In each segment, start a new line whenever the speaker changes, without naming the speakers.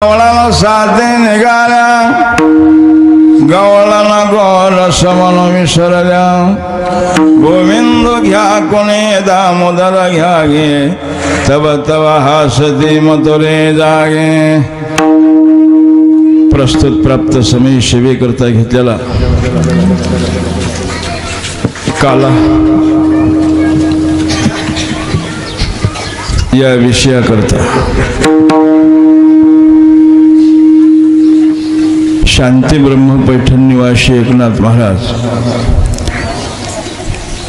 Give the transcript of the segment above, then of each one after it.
गवळाला साथे निघाल्या, गवळाला गोरस म्हणून विसरल्या. गोविंद घ्या कोणी दामोदर घ्या गे, तब तब हासती मथुरे जागे. प्रस्तुत प्राप्त समय सेवे करता घेतलेला काला या विषयाकरता शांती ब्रह्म पैठण निवासी एकनाथ महाराज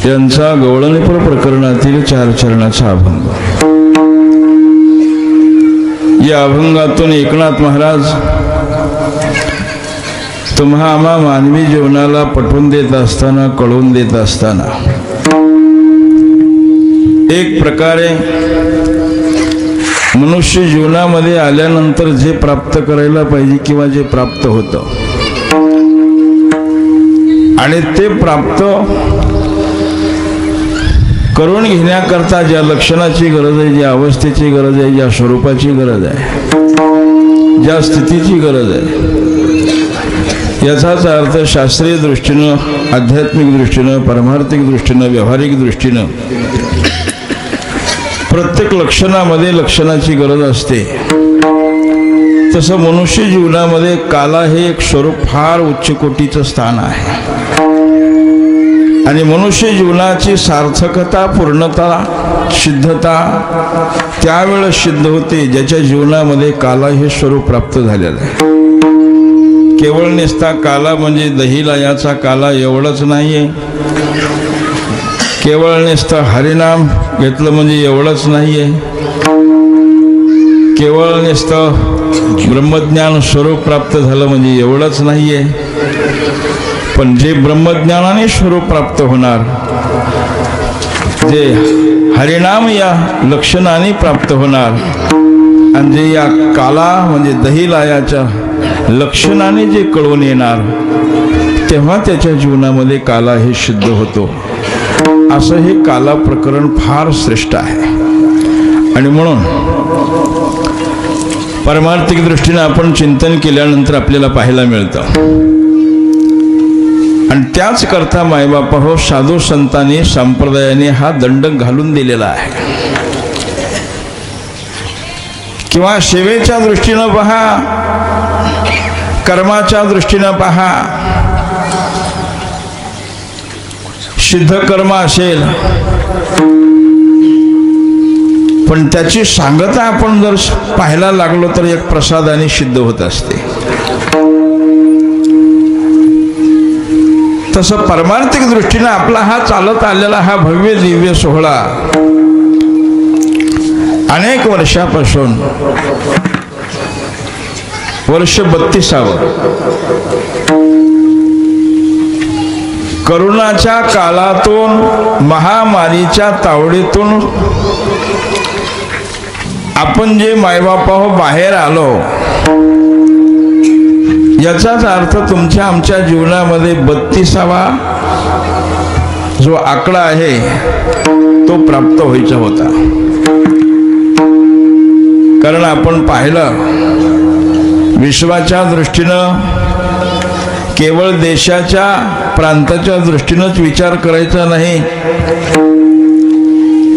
यांचा गवळणीपूर प्रकरणातील 4 चरणाचा अभंग. या अभंगातून एकनाथ महाराज तुम्हा आम्हा मानवी जीवनाला पटवून देत असताना, कळवून देत असताना एक प्रकारे मनुष्य जीवनामध्ये आल्यानंतर जे प्राप्त करायला पाहिजे किंवा जे प्राप्त होतं आणि ते प्राप्त करून घेण्याकरता ज्या लक्षणाची गरज आहे, ज्या अवस्थेची गरज आहे, ज्या स्वरूपाची गरज आहे, ज्या स्थितीची गरज आहे, याचाच अर्थ शास्त्रीय दृष्टीनं, आध्यात्मिक दृष्टीनं, परमार्थिक दृष्टीनं, व्यावहारिक दृष्टीनं प्रत्येक लक्षणामध्ये लक्षणाची गरज असते. तसं मनुष्य जीवनामध्ये काला हे एक स्वरूप फार उच्च कोटीचं स्थान आहे आणि मनुष्य जीवनाची सार्थकता, पूर्णता, सिद्धता त्यावेळेस सिद्ध होते ज्याच्या जीवनामध्ये काला हे स्वरूप प्राप्त झालेलं आहे. केवळ निस्ता काला म्हणजे दहीलायाचा काला एवढंच नाहीये, केवळ नुसतं हरिनाम घेतलं म्हणजे एवढंच नाहीये, केवळ नुसतं ब्रह्मज्ञान स्वरूप प्राप्त झालं म्हणजे एवढंच नाहीये. पण जे ब्रह्मज्ञानाने स्वरूप प्राप्त होणार, जे हरिनाम या लक्षणाने प्राप्त होणार आणि जे या काला म्हणजे दहीलायाच्या लक्षणाने जे कळून येणार, तेव्हा त्याच्या जीवनामध्ये काला हे सिद्ध होतो. असं हे काला प्रकरण फार श्रेष्ठ आहे आणि म्हणून परमार्थिक दृष्टीने आपण चिंतन केल्यानंतर आपल्याला पाहायला मिळतं. आणि त्याच करता मायबापा हो साधू संतांनी, संप्रदायाने हा दंड घालून दिलेला आहे. किंवा सेवेच्या दृष्टीनं पहा, कर्माच्या दृष्टीनं पहा, सिद्ध कर्म असेल पण त्याची सांगता आपण जर पाहायला लागलो तर एक प्रसादाने सिद्ध होत असते. तसं परमार्थिक दृष्टीने आपला हा चालत आलेला हा भव्य दिव्य सोहळा अनेक वर्षापासून, वर्ष 32वे, करोनाच्या काळातून, महामारीच्या तावडीतून आपण जे मायबापा हो बाहेर आलो, याचाच अर्थ तुमच्या आमच्या जीवनामध्ये 32वा जो आकडा आहे तो प्राप्त व्हायचा होता. कारण आपण पाहिलं, विश्वाच्या दृष्टीनं, केवळ देशाच्या, प्रांताच्या दृष्टीनंच विचार करायचा नाही,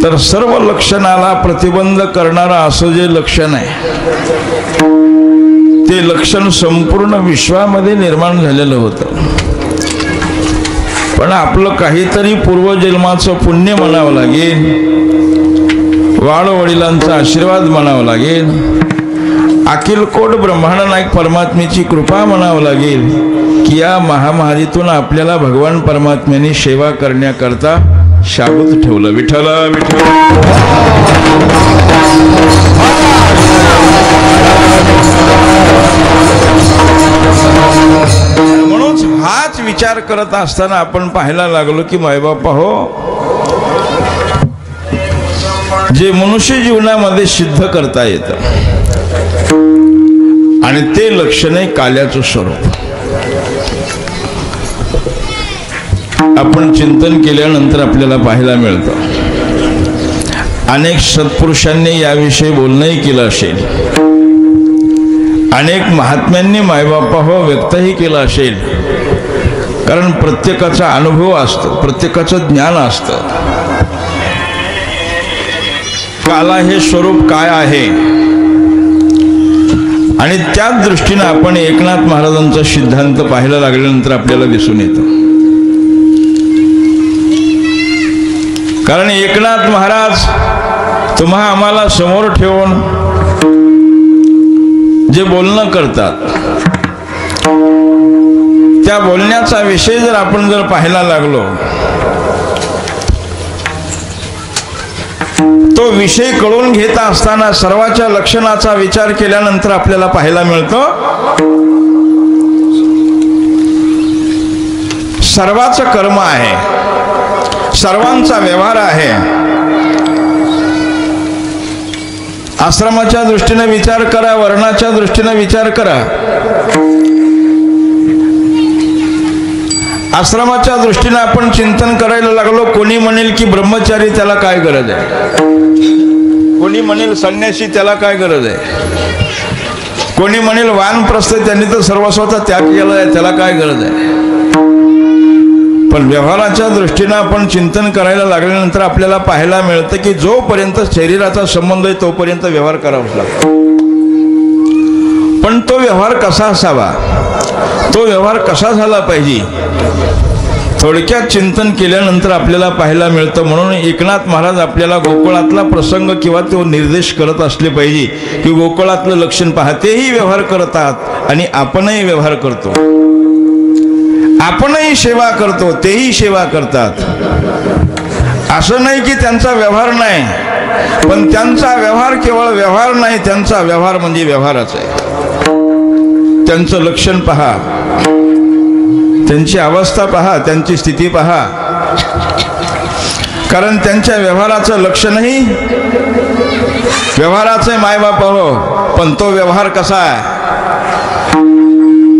तर सर्व लक्षणाला प्रतिबंध करणारा असं जे लक्षण आहे ते लक्षण संपूर्ण विश्वामध्ये निर्माण झालेलं होतं. पण आपलं काहीतरी पूर्वजन्माचं पुण्य म्हणावं लागेल, वाडवडिलांचा आशीर्वाद म्हणावं लागेल, अखिलकोट ब्रह्मांड नायक परमात्म्याची कृपा म्हणावं लागेल की या महामारीतून आपल्याला भगवान परमात्म्याने सेवा करण्याकरता शाबूत ठेवलं. विठ्ठल विठ्ठल. म्हणूनच हाच विचार करत असताना आपण पाहायला लागलो की मायबापा हो, जे मनुष्य जीवनामध्ये सिद्ध करता येतं आणि ते लक्षण आहे काल्याचं स्वरूप. आपण चिंतन केल्यानंतर आपल्याला पाहायला मिळतं. अनेक सत्पुरुषांनी याविषयी बोलणंही केलं असेल अनेक महात्म्यांनी मायबापावर व्यक्तही केला असेल, कारण प्रत्येकाचा अनुभव असतो, प्रत्येकाचं ज्ञान असतं. काला हे स्वरूप काय आहे आणि त्याच दृष्टीने आपण एकनाथ महाराजांचा सिद्धांत पाहायला लागल्यानंतर आपल्याला दिसून येतं. कारण एकनाथ महाराज तुम्हा आम्हाला समोर ठेवून जे बोलणं करतात, त्या बोलण्याचा विषय जर आपण पाहायला लागलो, तो विषय कळून घेत असताना सर्वाच्या लक्षणाचा विचार केल्यानंतर आपल्याला पाहायला मिळतो सर्वांचं कर्म आहे, सर्वांचा व्यवहार आहे. आश्रमाच्या दृष्टीने विचार करा, वर्णाच्या दृष्टीने विचार करा. आश्रमाच्या दृष्टीने आपण चिंतन करायला लागलो, कोणी म्हणेल की ब्रह्मचारी त्याला काय गरज आहे, कोणी म्हणेल संन्यासी त्याला काय गरज आहे, कोणी म्हणेल वानप्रस्थ त्यांनी तर सर्वस्वाचा त्याग केला आहे त्याला काय गरज आहे. पण व्यवहाराच्या दृष्टीने आपण चिंतन करायला लागल्यानंतर आपल्याला पाहायला मिळतं की जोपर्यंत शरीराचा संबंध आहे तोपर्यंत व्यवहार करावाच लागतो. पण तो व्यवहार कसा असावा, तो व्यवहार कसा झाला पाहिजे, थोडक्यात चिंतन केल्यानंतर आपल्याला पाहायला मिळतं. म्हणून एकनाथ महाराज आपल्याला गोकुळातला प्रसंग किंवा तो निर्देश करत असले पाहिजे की गोकुळातलं लक्षण पहा, तेही व्यवहार करतात आणि आपणही व्यवहार करतो, आपणही सेवा करतो, तेही सेवा करतात. असं नाही की त्यांचा व्यवहार नाही, पण त्यांचा व्यवहार केवळ व्यवहार नाही, त्यांचा व्यवहार म्हणजे व्यवहारच आहे. त्यांचं लक्षण पहा, त्यांची अवस्था पहा, त्यांची स्थिती पहा. कारण त्यांच्या व्यवहाराचं लक्षणही व्यवहाराचे मायबाप हो, पण तो व्यवहार कसा आहे,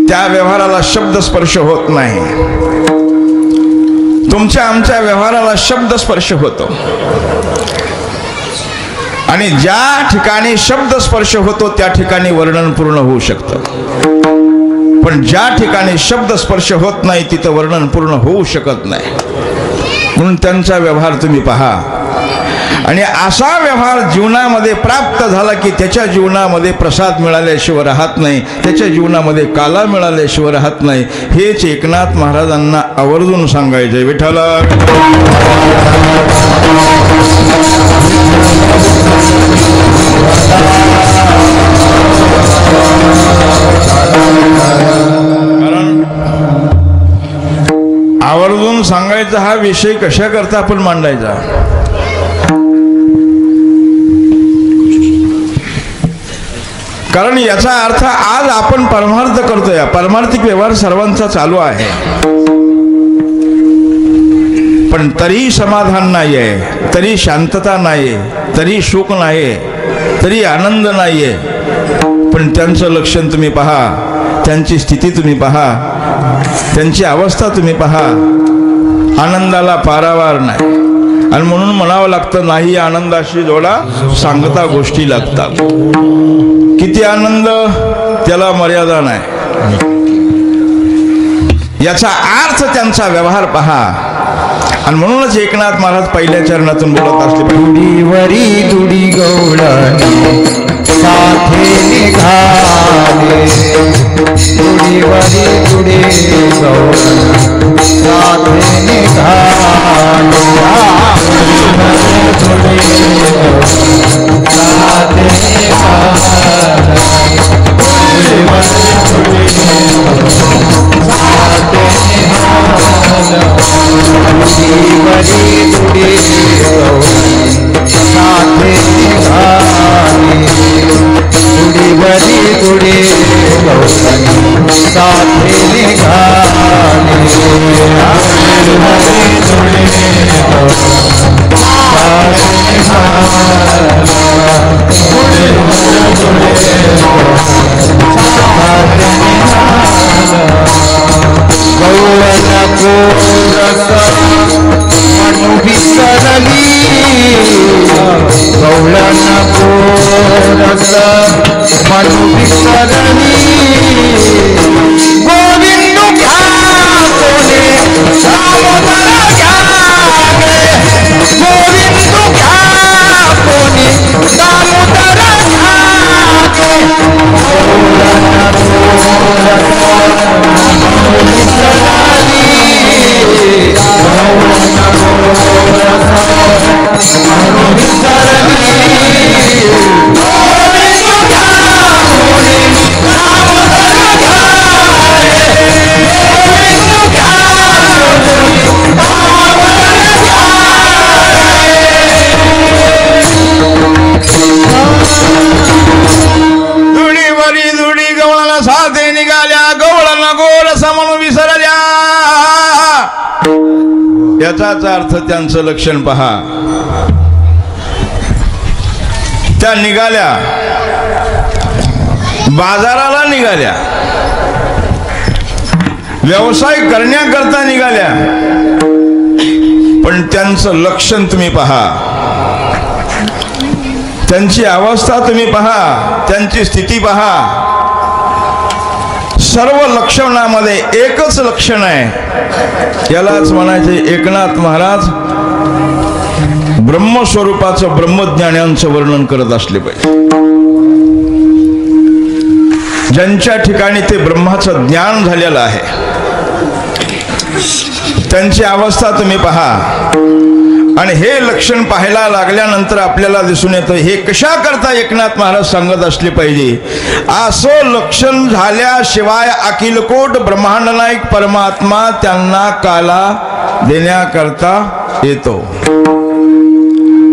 त्या व्यवहाराला शब्द स्पर्श होत नाही. तुमच्या आमच्या व्यवहाराला शब्द स्पर्श होतो आणि ज्या ठिकाणी शब्द स्पर्श होतो त्या ठिकाणी वर्णन पूर्ण होऊ शकतं. पण ज्या ठिकाणी शब्द स्पर्श होत नाही तिथं वर्णन पूर्ण होऊ शकत नाही. म्हणून त्यांचा व्यवहार तुम्ही पहा आणि असा व्यवहार जीवनामध्ये प्राप्त झाला की त्याच्या जीवनामध्ये प्रसाद मिळाल्याशिवाय राहत नाही, त्याच्या जीवनामध्ये काला मिळाल्याशिवाय राहत नाही. हेच एकनाथ महाराजांना आवर्जून सांगायचे. विठ्ठल कारण आवर्जून सांगायचा हा विषय कशा करता आपण मांडायचा. कारण याचा अर्थ आज आपण परमार्थ करतोय, परमार्थिक व्यवहार सर्वांचा चालू आहे, पण तरी समाधान नाहीये, तरी शांतता नाहीये, तरी सुख नाहीये, तरी आनंद नाहीये. पण त्यांचं लक्षण तुम्ही पहा, त्यांची स्थिती तुम्ही पहा, त्यांची अवस्था तुम्ही पहा. आनंदाला पारावार नाही आणि म्हणून म्हणावं लागतं, नाही आनंदाशी जोडा सांगता गोष्टी लागतात. किती आनंद त्याला मर्यादा नाही. याचा अर्थ त्यांचा व्यवहार पहा. आणि म्हणूनच एकनाथ महाराज पहिल्या चरणातून बोलत असले,
दुडीवरी दुडी गवळणी साथे निघाले, दुडीवरी दुडी गवळणी साथे निघाले, साथे गवळण को रस मनु विसरली गोविंद घ्या कोणी दामोदर घ्या गे गोविंद घ्या कोणी दामोदर घ्या गे
साथे निघाल्या गवळण गोर समन विसरल्या. याचाच अर्थ त्यांचं लक्षण पहा. त्या निघाल्या बाजाराला निघाल्या व्यवसाय करण्याकरता निघाल्या पण त्यांचं लक्षण तुम्ही पहा त्यांची अवस्था तुम्ही पहा त्यांची स्थिती पहा. सर्व लक्षणामध्ये एकच लक्षण आहे यालाच म्हणायचे एकनाथ महाराज ब्रह्मस्वरूपाचं ब्रह्मज्ञानांचं वर्णन करत असले पाहिजे. ज्यांच्या ठिकाणी ते ब्रह्माचं ज्ञान झालेलं आहे त्यांची अवस्था तुम्ही पहा. आणि हे लक्षण पाहायला लागल्यानंतर आपल्याला दिसून येतं हे कशा करता एकनाथ महाराज सांगत असले पाहिजे. असं लक्षण झाल्याशिवाय अखिलकोट ब्रह्मांड नायक परमात्मा त्यांना काला देण्याकरता येतो.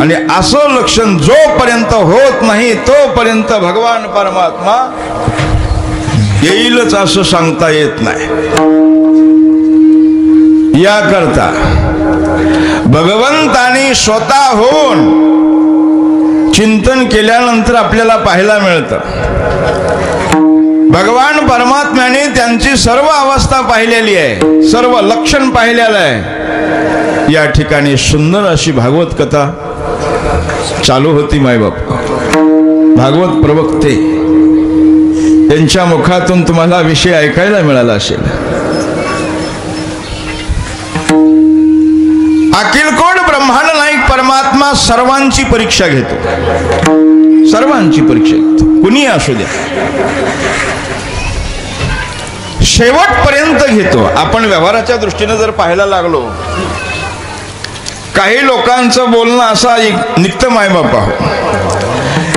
आणि असं लक्षण जोपर्यंत होत नाही तोपर्यंत भगवान परमात्मा येईलच असं सांगता येत नाही. याकरता भगवंतानी स्वतःहून चिंतन केल्यानंतर आपल्याला पाहायला मिळतं भगवान परमात्म्याने त्यांची सर्व अवस्था पाहिलेली आहे सर्व लक्षण पाहिलेलं आहे. या ठिकाणी सुंदर अशी भागवत कथा चालू होती. मायबाप भागवत प्रवक्ते त्यांच्या मुखातून तुम्हाला विषय ऐकायला मिळाला असेल. अखिलकोट ब्रह्मांड नायक परमात्मा सर्वांची परीक्षा घेतो. सर्वांची परीक्षा घेतो कुणी असू द्या शेवटपर्यंत घेतो. आपण व्यवहाराच्या दृष्टीने जर पाहायला लागलो काही लोकांचं बोलणं असा नित्य मायबाप आहो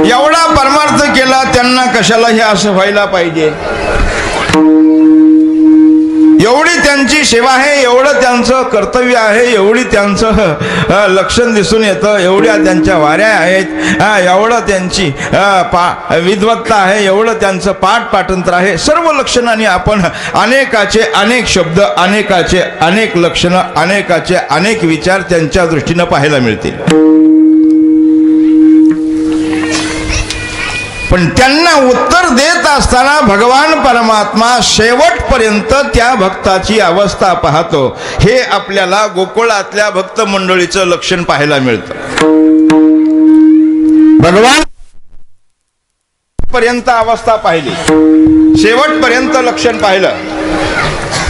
एवढा परमार्थ केला त्यांना कशाला हे असं व्हायला पाहिजे एवढी त्यांची सेवा आहे एवढं त्यांचं कर्तव्य आहे एवढी त्यांचं लक्षण दिसून येतं एवढ्या त्यांच्या वाऱ्या आहेत एवढं त्यांची विद्वत्ता आहे एवढं त्यांचं पाठ पाठंत्र आहे. सर्व लक्षणांनी आपण अनेकाचे अनेक शब्द अनेकाचे अनेक लक्षणं अनेकाचे अनेक विचार त्यांच्या दृष्टीनं पाहायला मिळतील. पण त्यांना उत्तर देत असताना भगवान परमात्मा शेवटपर्यंत त्या भक्ताची अवस्था पाहतो. हे आपल्याला गोकुळातल्या भक्त मंडळीचं लक्षण पाहायला मिळतं. भगवान पर्यंत अवस्था पाहिली शेवटपर्यंत लक्षण पाहिलं.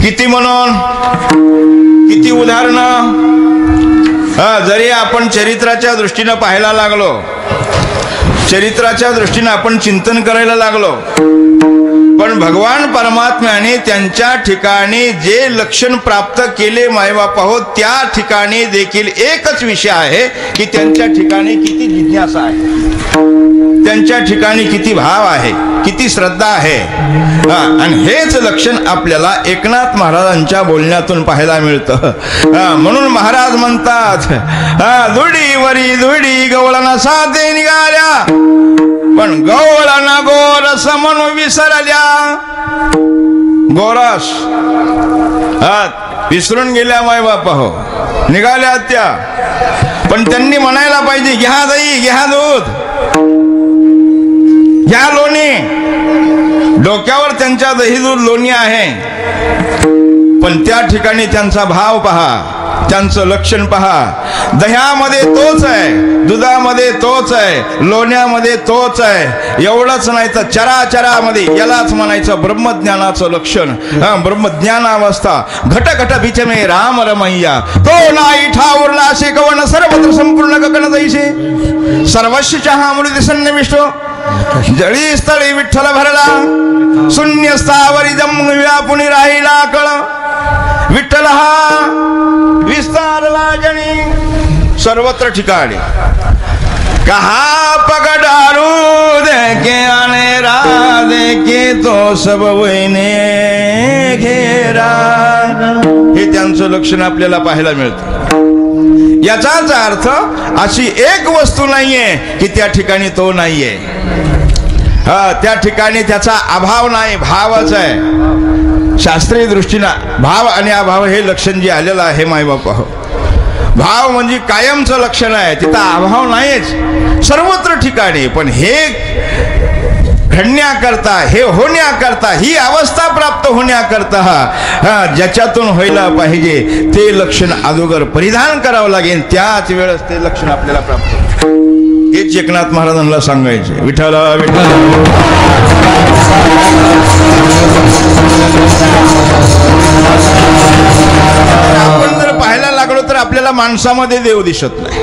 किती म्हणून किती उदाहरणं जरी आपण चरित्राच्या दृष्टीनं पाहायला लागलो चरित्राच्या दृष्टीने आपण चिंतन करायला लागलो पण भगवान परमात्म्याने त्यांच्या ठिकाणी जे लक्षण प्राप्त केले मायबाप आहोत त्या ठिकाणी देखील एकच विषय आहे की त्यांच्या ठिकाणी किती जिज्ञासा आहे त्यांच्या ठिकाणी किती भाव आहे किती श्रद्धा आहे. आणि हेच लक्षण आपल्याला एकनाथ महाराजांच्या बोलण्यातून पाहायला मिळतं. म्हणून महाराज म्हणतात धुडीवरी धुडी गवळण साधे निघाल्या पण गवळण गोरस म्हणून विसरल्या. गोरस विसरून गेल्या मायबाप हो निघाल्या त्या पण त्यांनी म्हणायला पाहिजे घ्या दही घ्या दूध घ्या लोणी. डोक्यावर त्यांच्या दही दूध लोणी आहे पण त्या ठिकाणी त्यांचा भाव पहा त्यांचं लक्षण पहा. दह्यामध्ये तोच आहे, दुधामध्ये तोच आहे, लोण्यामध्ये तोच आहे. एवढंच नाही तर चराचरामध्ये यालाच म्हणायचं ब्रह्मज्ञानाचं लक्षण. ब्रह्मज्ञान अवस्था घट घट बीच में राम रमैया, तो नाही ठाऊरला असे कवन सर्वत्र संपूर्ण गगन जैसे, सर्वस्व चहा मृद सन्निविष्ट, जळी स्थळी विठ्ठल भरला, शून्य स्थावरी जम व्यापुनी राहिला कळ, विठ्ठल हा विस्तारला जणी सर्वत्र ठिकाणी. कहा पगडारू देखे अनेरा देखे तो सब वैने घेरा. हे त्यांचं लक्षण आपल्याला पाहायला मिळतं. याचाच अर्थ अशी एक वस्तू नाहीये की त्या ठिकाणी तो नाहीये. त्या ठिकाणी त्याचा अभाव नाही, भावच आहे. शास्त्रीय दृष्टीनं भाव आणि अभाव हे लक्षण जे आलेलं आहे मायबाप, भाव म्हणजे कायमचं लक्षण आहे, तिथं अभाव नाहीच सर्वत्र ठिकाणी. पण हे घडण्याकरता, हे होण्याकरता, ही अवस्था प्राप्त होण्याकरता ज्याच्यातून व्हायला पाहिजे ते लक्षण अगोदर परिधान करावं लागेल, त्याच वेळेस ते लक्षण आपल्याला प्राप्त होईल. हेच एकनाथ महाराजांना सांगायचे. विठ्ठल विठ्ठल आपण जर पाहायला लागलो तर आपल्याला माणसामध्ये देव दिसत नाही.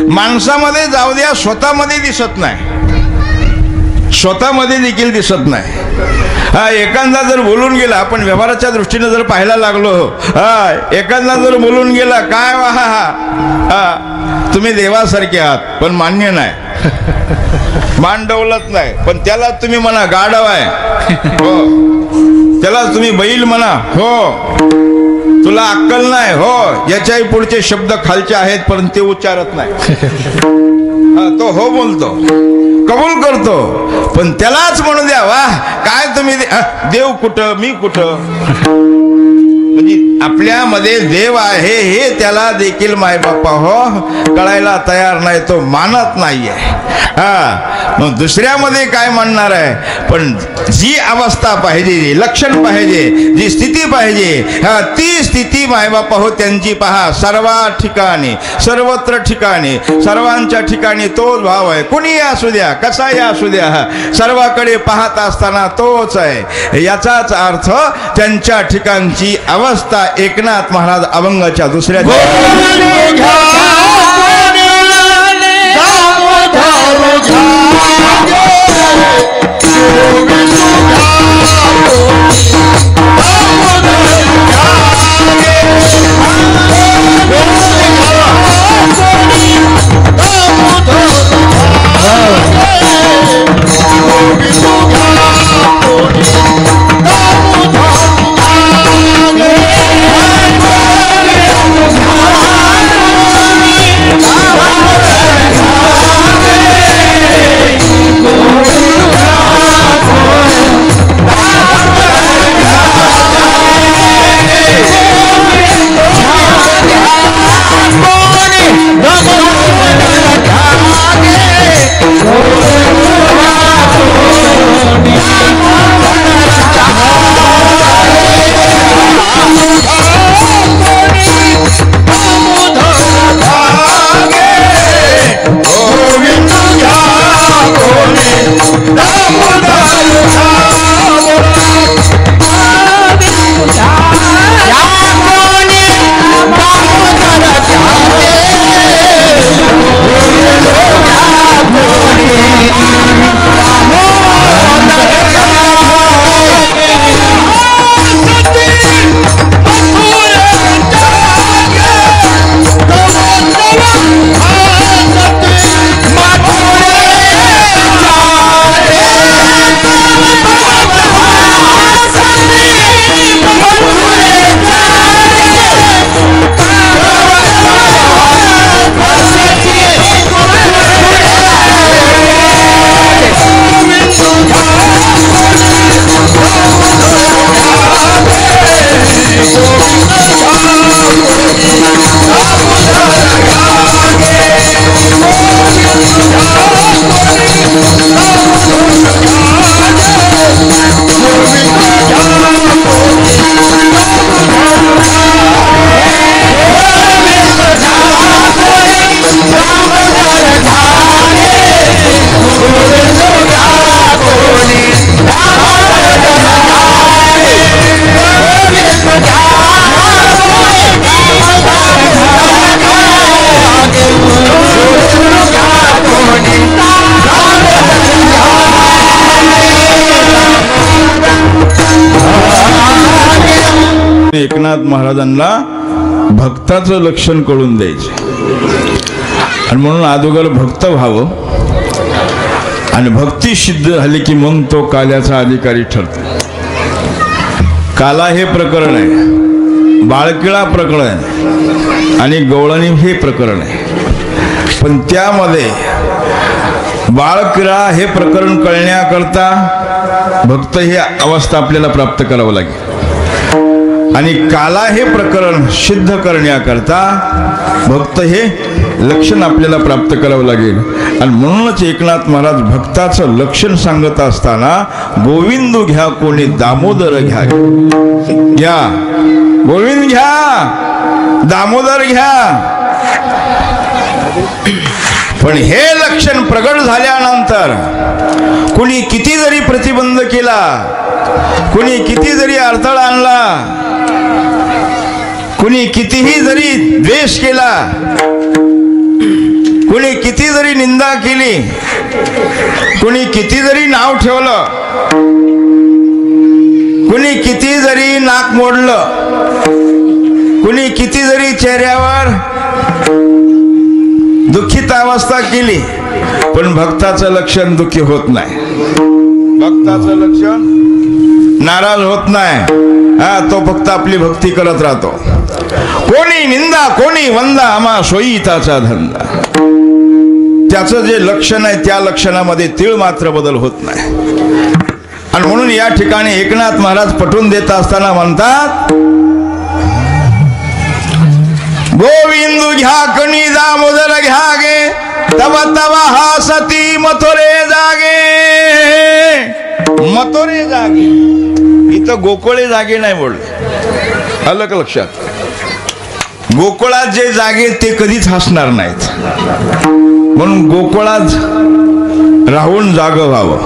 माणसामध्ये जाऊ द्या, स्वतःमध्ये दिसत नाही, स्वतःमध्ये देखील दिसत नाही. एखादा जर बोलून गेला, आपण व्यवहाराच्या दृष्टीने जर पाहायला लागलो, एखादा जर बोलून गेला, काय तुम्ही देवासारखे आहात, पण मान्य नाही, मान डवलत नाही, पण त्याला तुम्ही म्हणा गाढव आहे, हो, त्याला तुम्ही बैल म्हणा, हो, तुला अक्कल नाही, हो, याच्याही पुढचे शब्द खालचे आहेत पण ते उच्चारत नाही. तो हो बोलतो, कबूल करतो, पण त्यालाच म्हणू द्या, वाह काय तुम्ही देव कुठं, मी कुठं. म्हणजे आपल्यामध्ये देव आहे हे त्याला देखील मायबापा हो कळायला तयार नाही, तो मानत नाहीये. मग दुसऱ्यामध्ये काय मानणार आहे. पण जी अवस्था पाहिजे, जी लक्षण पाहिजे, जी स्थिती पाहिजे, ती स्थिती मायबापा हो त्यांची पहा सर्व ठिकाणी, सर्वत्र ठिकाणी, सर्वांच्या ठिकाणी तोच भाव आहे. कुणी असू द्या, कसाही असू द्या, सर्वाकडे पाहत असताना तोच आहे. याचाच अर्थ त्यांच्या ठिकाणची अवस्था एकनाथ महाराज अभंगाच्या दुसऱ्या एकनाथ महाराजांना भक्ताचं लक्षण कळून द्यायचे आणि म्हणून अगोदर भक्त व्हावं आणि भक्ती सिद्ध झाली की मग तो काल्याचा अधिकारी ठरतो. काला हे प्रकरण आहे, बाळकिळा प्रकरण आहे आणि गवळणी हे प्रकरण आहे. पण त्यामध्ये बाळकिळा हे प्रकरण कळण्याकरता भक्त ही अवस्था आपल्याला प्राप्त करावं लागेल आणि काला हे प्रकरण सिद्ध करण्याकरता भक्त हे लक्षण आपल्याला प्राप्त करावं लागेल. आणि म्हणूनच एकनाथ महाराज भक्ताचं लक्षण सांगत असताना गोविंद घ्या कोणी दामोदर घ्या, घ्या गोविंद घ्या दामोदर घ्या. पण हे लक्षण प्रगट झाल्यानंतर कुणी किती जरी प्रतिबंध केला, कुणी किती जरी अडथळा आणला, कुणी कितीही जरी द्वेष केला, कुणी किती जरी निंदा केली, कुणी किती जरी नाव ठेवलं, कुणी किती जरी नाक मोडलं, कुणी किती जरी चेहऱ्यावर दुःखित अवस्था केली, पण भक्ताचं लक्षण दुःखी होत नाही, भक्ताचं लक्षण नाराज होत नाही. हा, तो फक्त आपली भक्ती करत राहतो. कोणी निंदा कोणी वंदा आम्हा सोयीताचा धंदा. त्याचं जे लक्षण आहे त्या लक्षणामध्ये तीळ मात्र बदल होत नाही. आणि म्हणून या ठिकाणी एकनाथ महाराज पटवून देत असताना म्हणतात, गोविंद घ्या कणी दामोदर घ्या गे, तव तव हासती मथुरे जागे. मथुरे जागे इथं गोकुळे जागे नाही बोलले, अलग लक्षात. गोकुळात जे जागे ते कधीच हसणार नाहीत, म्हणून गोकुळात राहून जागं व्हावं.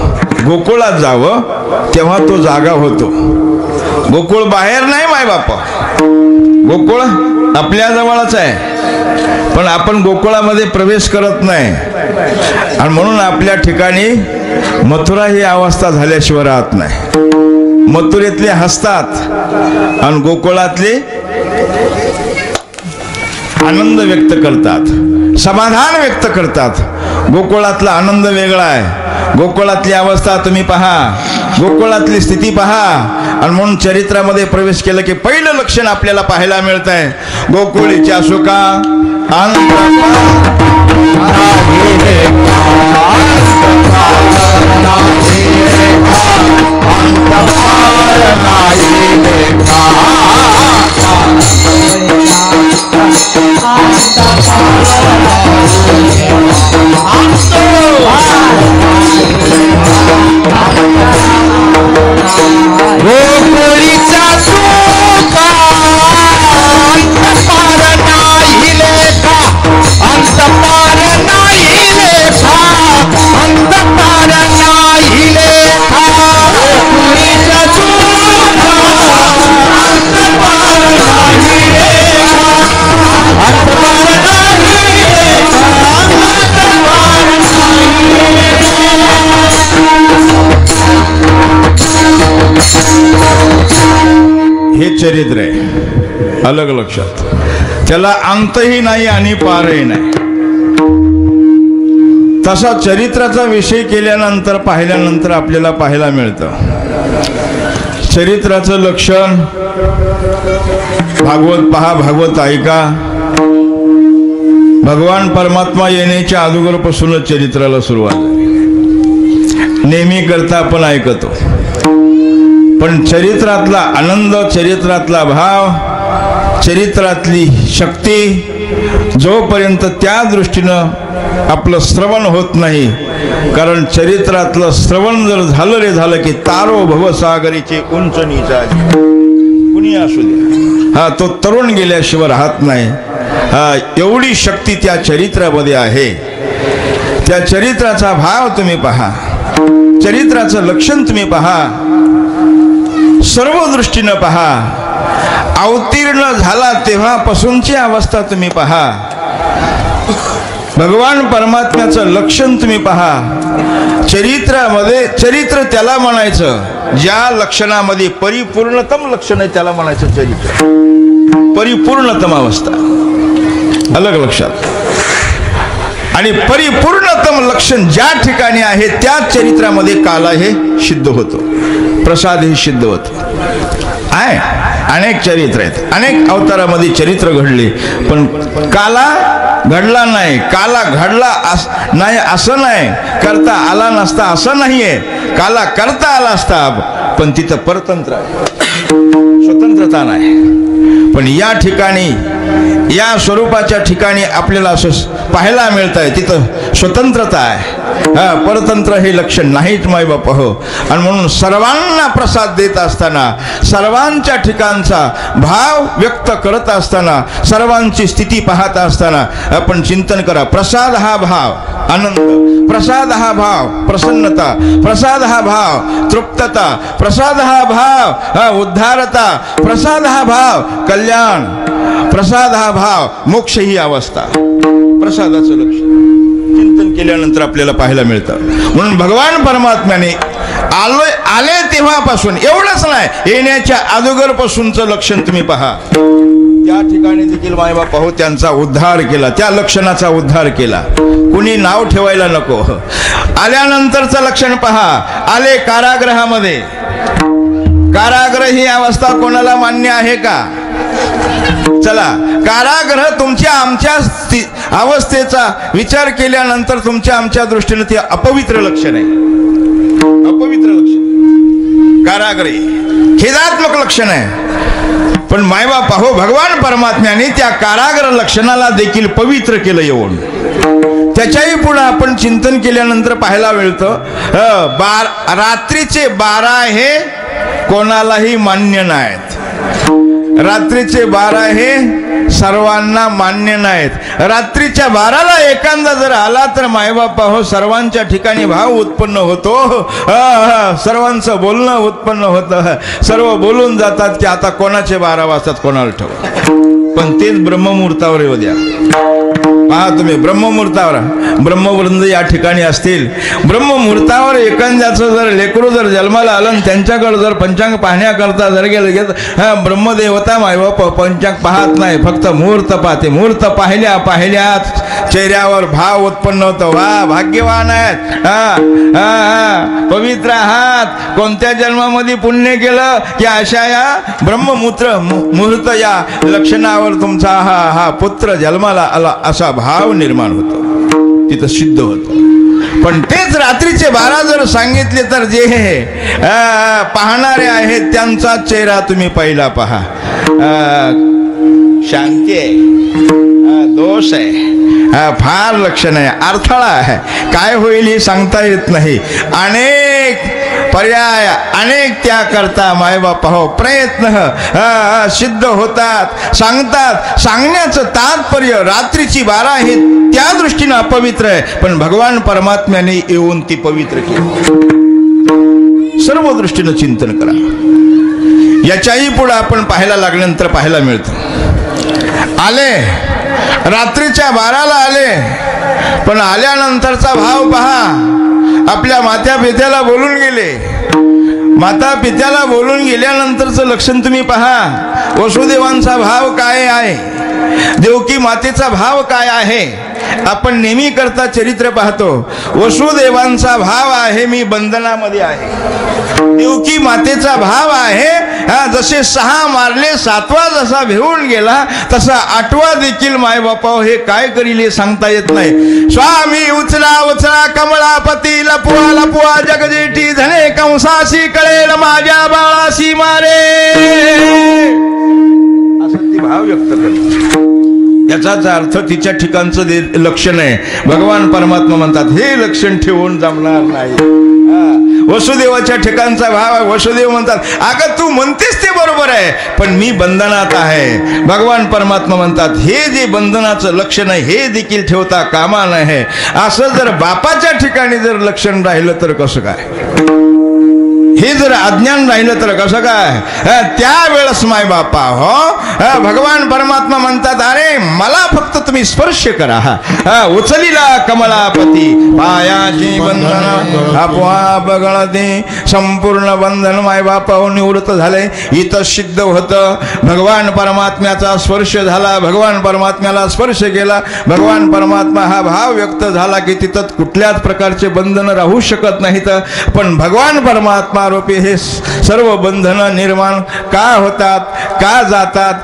गोकुळात जावं तेव्हा तो जागा होतो. गोकुळ बाहेर नाही माय बापा, गोकुळ आपल्या जवळच आहे, पण आपण गोकुळामध्ये प्रवेश करत नाही. आणि म्हणून आपल्या ठिकाणी मथुरा ही अवस्था झाल्याशिवाय राहत नाही. मथुरेतले हसतात आणि गोकुळातले आनंद व्यक्त करतात, समाधान व्यक्त करतात. गोकुळातला आनंद वेगळा आहे. गोकुळातली अवस्था तुम्ही पहा, गोकुळातली स्थिती पहा. आणि म्हणून चरित्रामध्ये प्रवेश केलं की पहिलं लक्षण आपल्याला पाहायला मिळत आहे, गोकुळीच्या सुखा
गोकुळीचा सुखा अंतपार नाही लेखा, अंतपार नाही लेखा, अंतपार नाही लेखा. गोकुळीचा सुखा अंतपार नाही लेखा, अंतपार नाही लेखा, अंतपार नाही
हे चरित्र आहे, अलग लक्षात. त्याला अंतही नाही आणि पारही नाही. तसा चरित्राचा विषय केल्यानंतर पाहिल्यानंतर आपल्याला पाहायला मिळतं, चरित्राचं लक्षण. भागवत पहा, भागवत ऐका. भगवान परमात्मा येण्याच्या अगोदरपासूनच चरित्राला सुरुवात झाली. नेहमी करता आपण ऐकतो, पण चरित्रातला आनंद, चरित्रातला भाव, चरित्रातली शक्ती जोपर्यंत त्या दृष्टीनं आपलं श्रवण होत नाही. कारण चरित्रातलं श्रवण जर झालं रे झालं की तारो भवसागरीचे उंच नीचा कुणी असू द्या, हा तो तरुण गेल्याशिवाय राहत नाही. हा, एवढी शक्ती त्या चरित्रामध्ये आहे. त्या चरित्राचा भाव तुम्ही पहा, चरित्राचं लक्षण तुम्ही पहा, सर्व दृष्टीनं पहा. अवतीर्ण झाला तेव्हापासूनची अवस्था तुम्ही पहा. भगवान परमात्म्याचं लक्षण तुम्ही पहा. चरित्रामध्ये, चरित्र त्याला म्हणायचं ज्या लक्षणामध्ये परिपूर्णतम लक्षण आहे त्याला म्हणायचं चरित्र. परिपूर्णतम अवस्था अलग लक्षात. आणि परिपूर्णतम लक्षण ज्या ठिकाणी आहे त्या चरित्रामध्ये काला हे सिद्ध होतो, प्रसाद हे सिद्ध होतो. आहे अनेक चरित्र आहेत, अनेक अवतारामध्ये चरित्र घडले, पण काला घडला नाही. काला घडला नाही असं नाही, करता आला नसता असं नाहीये. काला करता आला असता, पण तिथं परतंत्र आहे, स्वतंत्रता नाही. पण या ठिकाणी या स्वरूपाच्या ठिकाणी आपल्याला असं पाहायला मिळत आहे, तिथं स्वतंत्रता आहे. परतंत्र हे लक्षण नाहीच माय बाप हो. आणि म्हणून सर्वांना प्रसाद देत असताना, सर्वांच्या ठिकाणचा भाव व्यक्त करत असताना, सर्वांची स्थिती पाहत असताना आपण चिंतन करा. प्रसाद हा भाव आनंद, प्रसाद हा भाव प्रसन्नता, प्रसाद हा भाव तृप्तता, प्रसाद हा भाव उद्धारता, प्रसाद हा भाव कल्याण, प्रसाद हा भाव मोक्ष ही अवस्था. प्रसादाचं लक्ष चिंतन केल्यानंतर आपल्याला पाहायला मिळतं. म्हणून भगवान परमात्म्याने आले तेव्हापासून, एवढंच नाही, येण्याच्या अगोदर पासूनचं लक्षण तुम्ही पहा. त्या ठिकाणी देखील मायबाप हो त्यांचा उद्धार केला, त्या लक्षणाचा उद्धार केला. कुणी नाव ठेवायला नको. आल्यानंतरचं लक्षण पहा. आले कारागृहामध्ये. कारागृह ही अवस्था कोणाला मान्य आहे का? चला, कारागृह तुमच्या आमच्या अवस्थेचा विचार केल्यानंतर तुमच्या आमच्या दृष्टीने ते अपवित्र लक्षण आहे. अपवित्र लक्षण कारागृह खेदात्मक लक्षण आहे. पण मायबाप हो भगवान परमात्म्याने त्या कारागृह लक्षणाला देखील पवित्र केलं. येऊन त्याच्याही पुढे आपण चिंतन केल्यानंतर पाहायला मिळतं, रात्रीचे 12 हे कोणालाही मान्य नाहीत. रात्रीचे 12 हे सर्वांना मान्य नाहीत. रात्रीच्या 12ला एखादा जर आला तर मायबापा हो सर्वांच्या ठिकाणी भाव उत्पन्न होतो. सर्वांचं बोलणं उत्पन्न होतं. सर्व बोलून जातात की आता कोणाचे 12 वाजतात कोणाला ठेव. पण तेच ब्रह्ममुहूर्तावर येऊ द्या. पहा तुम्ही ब्रह्ममुहूर्तावर ब्रह्मवृंद या ठिकाणी असतील. ब्रह्ममुहूर्तावर एखाद्याचं जर लेकरू जर जन्माला आलं आणि त्यांच्याकडे जर पंचांग पाहण्याकरता जर गेलं, ब्रह्मदेवता मायबाप पंचांग पाहत नाही, फक्त मुहूर्त पाहते. मुहूर्त पाहिल्या पाहिल्यात चेहऱ्यावर भाव उत्पन्न होतो. वा भाग्यवान आहेत, पवित्र आहात, कोणत्या जन्मामध्ये पुण्य केलं की अशा या मुहूर्त या लक्षणावर तुमचा हा पुत्र जन्माला आला असा भाव निर्माण होतो, तिथं सिद्ध होतं. पण तेच रात्रीचे 12 जर सांगितले तर जे पाहणारे आहेत त्यांचा चेहरा तुम्ही पहिला पहा. शांती आहे, दोष आहे, फार लक्षण आहे, अडथळा आहे, काय होईल हे सांगता येत नाही. अनेक पर्याय, अनेक त्याकरता मायबाप हो प्रयत्न सिद्ध होतात, सांगतात. सांगण्याचं तात्पर्य रात्रीची 12 हे त्या दृष्टीने अपवित्र आहे, पण भगवान परमात्म्याने येऊन ती पवित्र केली. सर्व दृष्टीनं चिंतन करा. याच्याही पुढे आपण पाहायला लागल्यानंतर पाहायला मिळतं, आले रात्रीच्या 12ला आले, पण आल्यानंतरचा भाव पहा. आपल्या माता पित्याला बोलून गेले. माता पित्याला बोलून गेल्यानंतरचं लक्षण तुम्ही पहा. वसुदेवांचा भाव काय आहे, देवकी मातेचा भाव काय आहे. आपण नेहमी करता चरित्र पाहतो. वसुदेवांचा भाव आहे मी बंधनामध्ये आहे. देवकी मातेचा भाव आहे जसे 6 मारले 7वा जसा भिवून गेला तसा 8वा देखील मायबापा हे काय करील हे सांगता येत नाही. स्वामी उचला उचला कमळापती लपवा लपवा जगजेठी धने कंसाशी कळेल माझ्या बाळाशी मारे, असं ती भाव व्यक्त करते. याचाच अर्थ तिच्या ठिकाणचं लक्षण आहे. भगवान परमात्मा म्हणतात हे लक्षण ठेवून जमणार नाही. वसुदेवाच्या ठिकाणचा भाव आहे. वसुदेव म्हणतात अगं तू म्हणतेस ते बरोबर आहे, पण मी बंधनात आहे. भगवान परमात्मा म्हणतात हे जे बंधनाचं लक्षण आहे हे देखील ठेवता कामा नये. असं जर बापाच्या ठिकाणी जर लक्षण राहिलं तर कसं काय. हे जर अज्ञान राहिलं तर कसं काय? त्यावेळेस माय बापा हो भगवान परमात्मा म्हणतात, अरे मला फक्त तुम्ही स्पर्श करा. उचलिला कमलापती पायाची बंधन आपोआप गळते. संपूर्ण बंधन माय बापा निवृत्त झाले. इथं सिद्ध होतं भगवान परमात्म्याचा स्पर्श झाला. भगवान परमात्म्याला स्पर्श केला. भगवान परमात्मा हा भाव व्यक्त झाला की तिथं कुठल्याच प्रकारचे बंधन राहू शकत नाहीत. पण भगवान परमात्मा रूपी हे सर्व बंधन निर्माण का होतात, का जातात?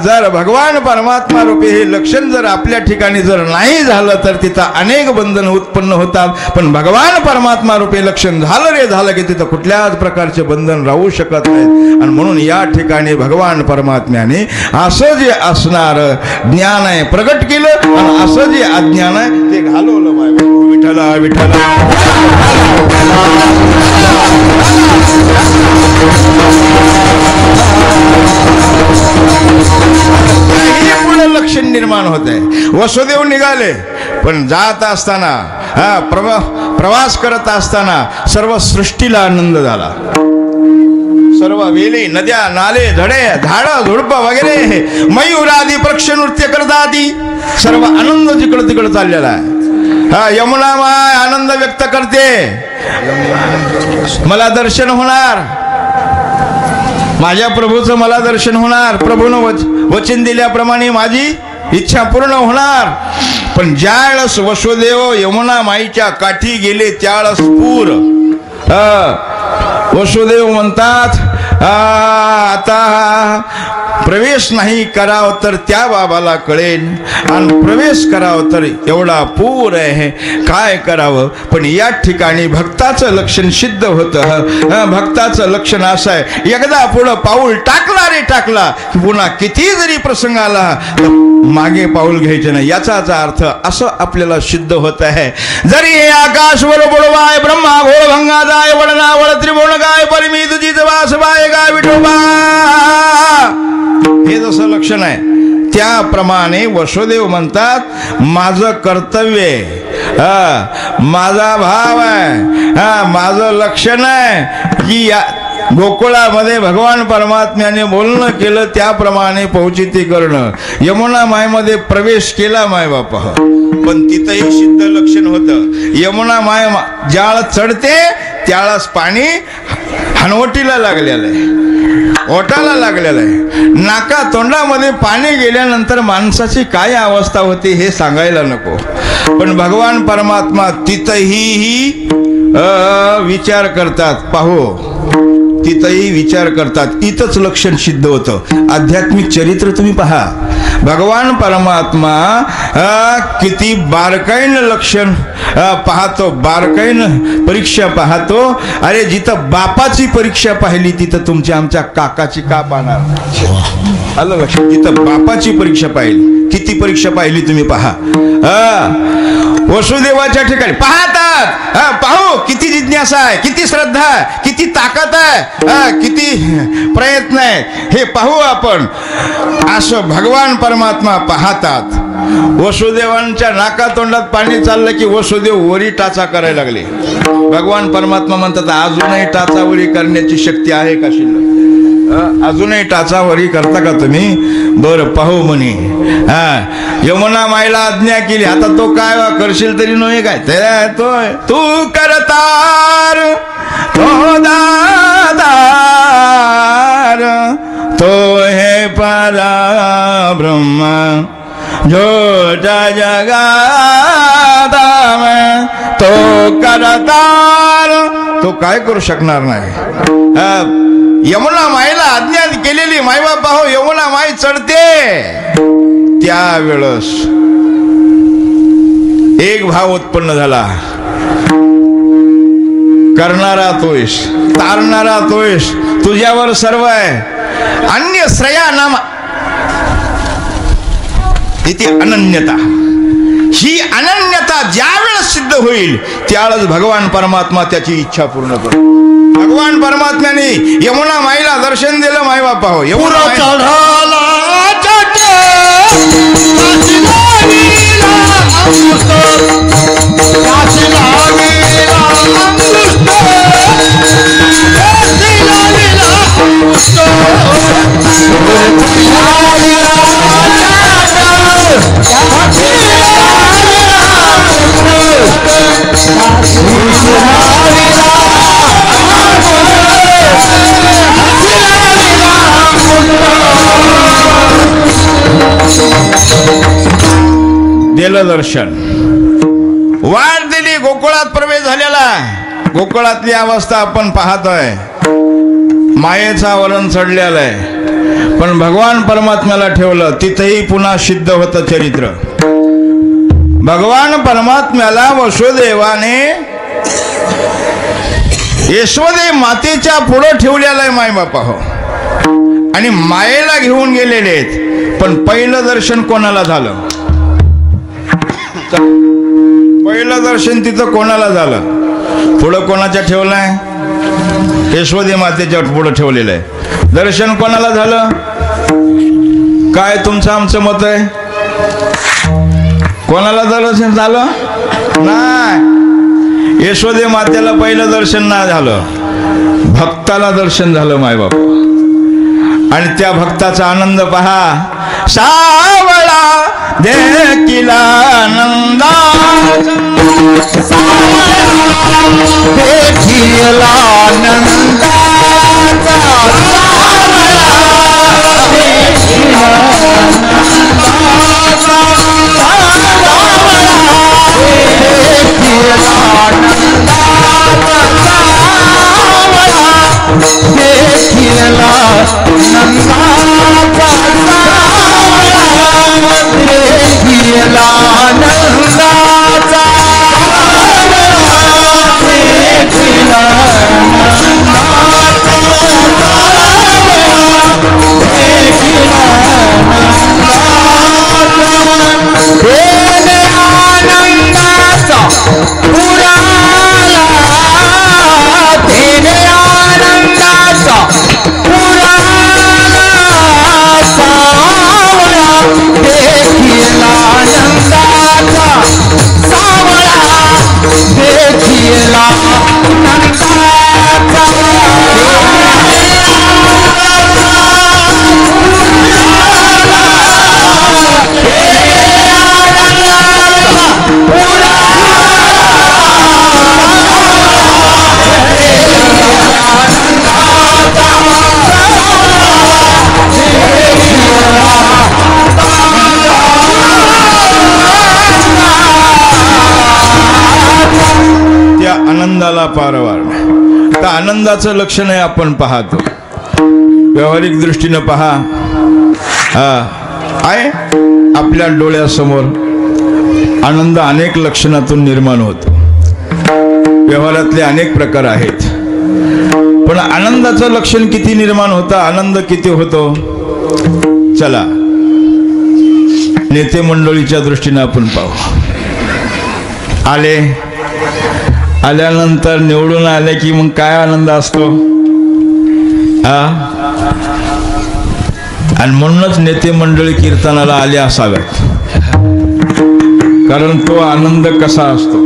जर भगवान परमात्मा रूपी हे लक्षण जर आपल्या ठिकाणी जर नाही झालं तर तिथं अनेक बंधन उत्पन्न होतात. पण भगवान परमात्मा रूपी लक्षण झालं रे झालं की तिथं कुठल्याच प्रकारचे बंधन राहू शकत नाहीत. आणि म्हणून या ठिकाणी भगवान परमात्म्याने असं जे असणार ज्ञान आहे प्रगट केलं आणि असं जे अज्ञान आहे ते घालवलं. विठ्ठला विठ्ठला पुढे लक्षण निर्माण होत आहे. वसुदेव निघाले पण जात असताना प्रवास करत असताना सर्व सृष्टीला आनंद झाला. सर्व वेली नद्या नाले झडे झाडं झुडपं वगैरे मयूरादी पक्ष नृत्य करतात. सर्व आनंद जिकडं तिकडं चाललेला आहे. यमुना माय आनंद व्यक्त करते, मला दर्शन होणार, माझ्या प्रभूचं मला दर्शन होणार. प्रभूनं वचन दिल्याप्रमाणे माझी इच्छा पूर्ण होणार. पण ज्यावेळेस वसुदेव यमुना माईच्या काठी गेले त्यावेळेस पूर वसुदेव म्हणतात आता प्रवेश नाही करावं तर त्या बाबाला कळेल आणि प्रवेश करावं तर एवढा पूर आहे, काय करावं. पण या ठिकाणी भक्ताचं लक्षण सिद्ध होतं. भक्ताचं लक्षण असं आहे, एकदा पुढं पाऊल टाकला रे टाकला की पुन्हा किती जरी प्रसंग आला तर मागे पाऊल घ्यायचे नाही. याचाच अर्थ असं आपल्याला सिद्ध होत आहे. जरी हे आकाश वर बुडवाय ब्रह्मा घोळ भंगादाय वडना वड त्रिभुवन गाय परिमी तुझी वास बाय गाय विठोबा, हे जसं लक्षण आहे त्याप्रमाणे वसुदेव म्हणतात माझं कर्तव्य आहे, माझा भाव आहे, माझं लक्षण आहे की या गोकुळामध्ये भगवान परमात्म्याने बोलणं केलं त्याप्रमाणे पौचिती करणं. यमुना मायमध्ये प्रवेश केला माय बापा, पण तिथंही सिद्ध लक्षण होतं. यमुना माय ज्याळ चढते त्यावेळेस पाणी हनवटीला लागलेलं आहे, ओटाला लागलेलं आहे. नाका तोंडामध्ये पाणी गेल्यानंतर माणसाची काय अवस्था होती हे सांगायला नको. पण भगवान परमात्मा तिथंही विचार करतात. पाहू तिथंही विचार करतात. इथंच लक्षण सिद्ध होतं. आध्यात्मिक चरित्र तुम्ही पहा. भगवान परमात्मा किती बारकाईनं लक्षण पाहतो, बारकाईनं परीक्षा पाहतो. अरे जिथं बापाची परीक्षा पाहिली तिथं तुमच्या आमच्या काकाची का पाहणार? आलं लक्षात? जिथं बापाची परीक्षा पाहिली, किती परीक्षा पाहिली तुम्ही पहा. वसुदेवाच्या ठिकाणी पाहतात. पाहू किती जिज्ञासा आहे, किती श्रद्धा आहे, किती ताकद आहे, किती प्रयत्न आहे हे पाहू आपण. असं भगवान परमात्मा पाहतात. वसुदेवांच्या नाकातोंडात पाणी चाललं की वसुदेव वरी टाचा करायला लागले. भगवान परमात्मा म्हणतात अजूनही टाचावरी करण्याची शक्ती आहे का शिल्लक? अजूनही टाचावरी करता का तुम्ही? बरं पाहू म्हणे. यमुना माईला आज्ञा केली. आता तो काय करशील तरी नव्हे काय ते तू करतार तो दादार तो हे परा ब्रह्म झोटा जगाता में तो करतार, तो काय करू शकणार नाही. यमुना माईला आज्ञा केलेली मायबापा हो यमुना माई चढते त्यावेळेस एक भाव उत्पन्न झाला. करणारा तोयस, तारणारा तोयस, तुझ्यावर सर्व आहे. अन्य श्रेया नाम तिथे अनन्यता, ही अनन्यता ज्यावेळेस सिद्ध होईल त्यावेळेस भगवान परमात्मा त्याची इच्छा पूर्ण करतो. भगवान परमात्म्याने यमुना माईला दर्शन दिलं. माई बापा हो यमुना माई केलं दर्शन, वाट दिली, गोकुळात प्रवेश झालेला आहे. गोकुळातली अवस्था आपण पाहतोय, मायेचा वरण चढलेला आहे. पण भगवान परमात्म्याला ठेवलं, तिथेही पुन्हा सिद्ध होतं चरित्र. भगवान परमात्म्याला वसुदेवाने यशोदे मातेच्या पुढं ठेवलेलं आहे मायबापा हो, आणि मायेला घेऊन गेलेले आहेत. पण पहिलं दर्शन कोणाला झालं? पहिलं दर्शन तिथं कोणाला झालं? पुढं कोणाच्या ठेवलंय? यशोदे मातेच्या पुढं ठेवलेलं आहे. दर्शन कोणाला झालं? काय तुमचं आमचं मत आहे? कोणाला दर्शन झालं? नाही, यशोदे मातेला पहिलं दर्शन नाही झालं, भक्ताला दर्शन झालं मायबाप. आणि त्या भक्ताचा आनंद पहा. सावळा देखिला नंदा,
देखिला नंदा,
आनंदाला पारवार. तर आनंदाचं लक्षण आहे आपण पाहतो, व्यावहारिक दृष्टीनं पहा. आहे आपल्या डोळ्यासमोर आनंद अनेक लक्षणातून निर्माण होतो. व्यवहारातले अनेक प्रकार आहेत, पण आनंदाचं लक्षण किती निर्माण होतं, आनंद किती होतो? चला नेते मंडळीच्या दृष्टीनं आपण पाहू. आल्यानंतर निवडून आले की मग काय आनंद असतो? आणि म्हणूनच नेते मंडळी कीर्तनाला आले असाव्यात, कारण तो आनंद कसा असतो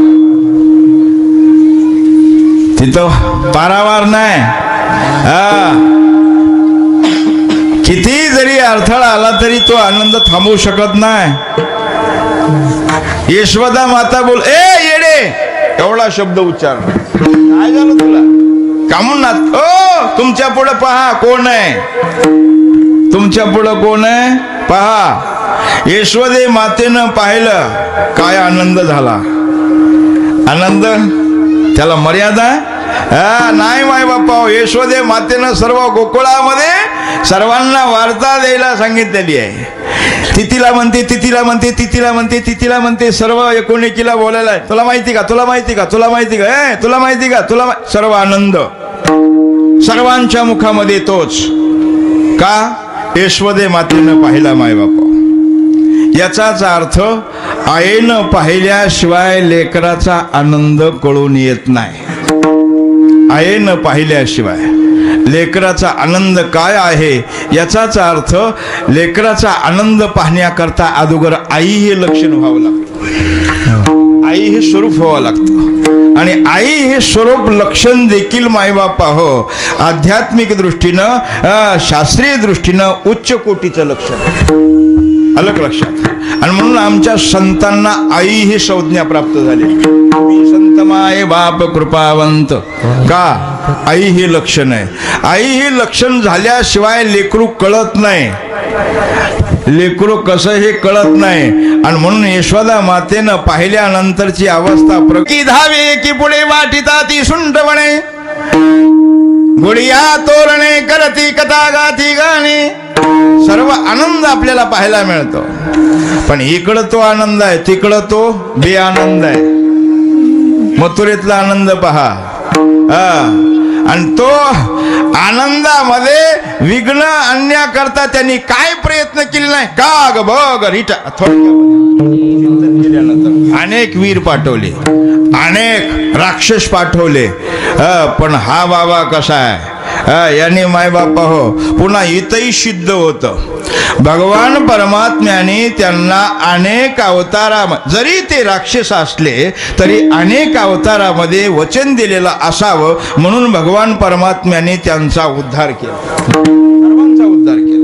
तिथं पारावार नाही. किती जरी अडथळा आला तरी तो आनंद थांबवू शकत नाही. यशोदा माता बोल, ए येडे, एवढा शब्द उच्चार काय झालं तुला? कामून ना? ओ तुमच्या पुढे पहा कोण आहे, तुमच्या पुढं कोण आहे पहा. यशोदे मातेनं पाहिलं, काय आनंद झाला. आनंद त्याला मर्यादा नाही माय बापा. यशोदे मातेनं सर्व गोकुळामध्ये सर्वांना वार्ता द्यायला सांगितलेली आहे. तिथीला म्हणते, तिथीला म्हणते, तिथीला म्हणते, तिथीला म्हणते, सर्व एकोणीकीला बोलायला. तुला माहिती का, तुला माहिती का, तुला माहिती का, तुला माहिती का, तुला सर्व आनंद सर्वांच्या मुखामध्ये तोच. का? यशोदे मातेनं पाहिला माय बापा. याचाच अर्थ आईनं पाहिल्याशिवाय लेकराचा आनंद कळून येत नाही. आईनं पाहिल्याशिवाय लेकराचा आनंद काय आहे याचाच अर्थ लेकराचा आनंद पाहण्याकरता अगोदर आई हे लक्षण व्हावं लागतं, आई हे स्वरूप व्हावं लागतं. आणि आई हे स्वरूप लक्षण देखील मायबापा हो आध्यात्मिक दृष्टीनं शास्त्रीय दृष्टीनं उच्च कोटीचं लक्षण अलग लक्षात. आणि म्हणून आमच्या संतांना आई ही संज्ञा प्राप्त झाली. संत माय बाप कृपावंत. का? आई हे लक्षण आहे. आई हे लक्षण झाल्याशिवाय लेकरू कळत नाही. लेकरू कसं हे कळत नाही आणि म्हणून यशोदा मातेनं पाहिल्यानंतरची अवस्था की धावे की पुढे वाटिता ती सुंट बने गुडिया तोरणे करती कथा गाती गाणे सर्व आनंद आपल्याला पाहायला मिळतो पण इकडं तो आनंद आहे तिकडं तो बेआनंद आहे मथुरेतला आनंद पहा आणि तो आनंदामध्ये विघ्न आणण्याकरता त्यांनी काय प्रयत्न केले नाही का ग बघ रिटा अनेक वीर पाठवले अनेक राक्षस पाठवले पण हा बाबा कसा आहे याने माय बापा हो पुन्हा इथंही सिद्ध होतं भगवान परमात्म्याने त्यांना अनेक अवतारा जरी ते राक्षस असले तरी अनेक अवतारामध्ये वचन दिलेलं असावं म्हणून भगवान परमात्म्याने त्यांचा उद्धार केला सर्वांचा उद्धार केला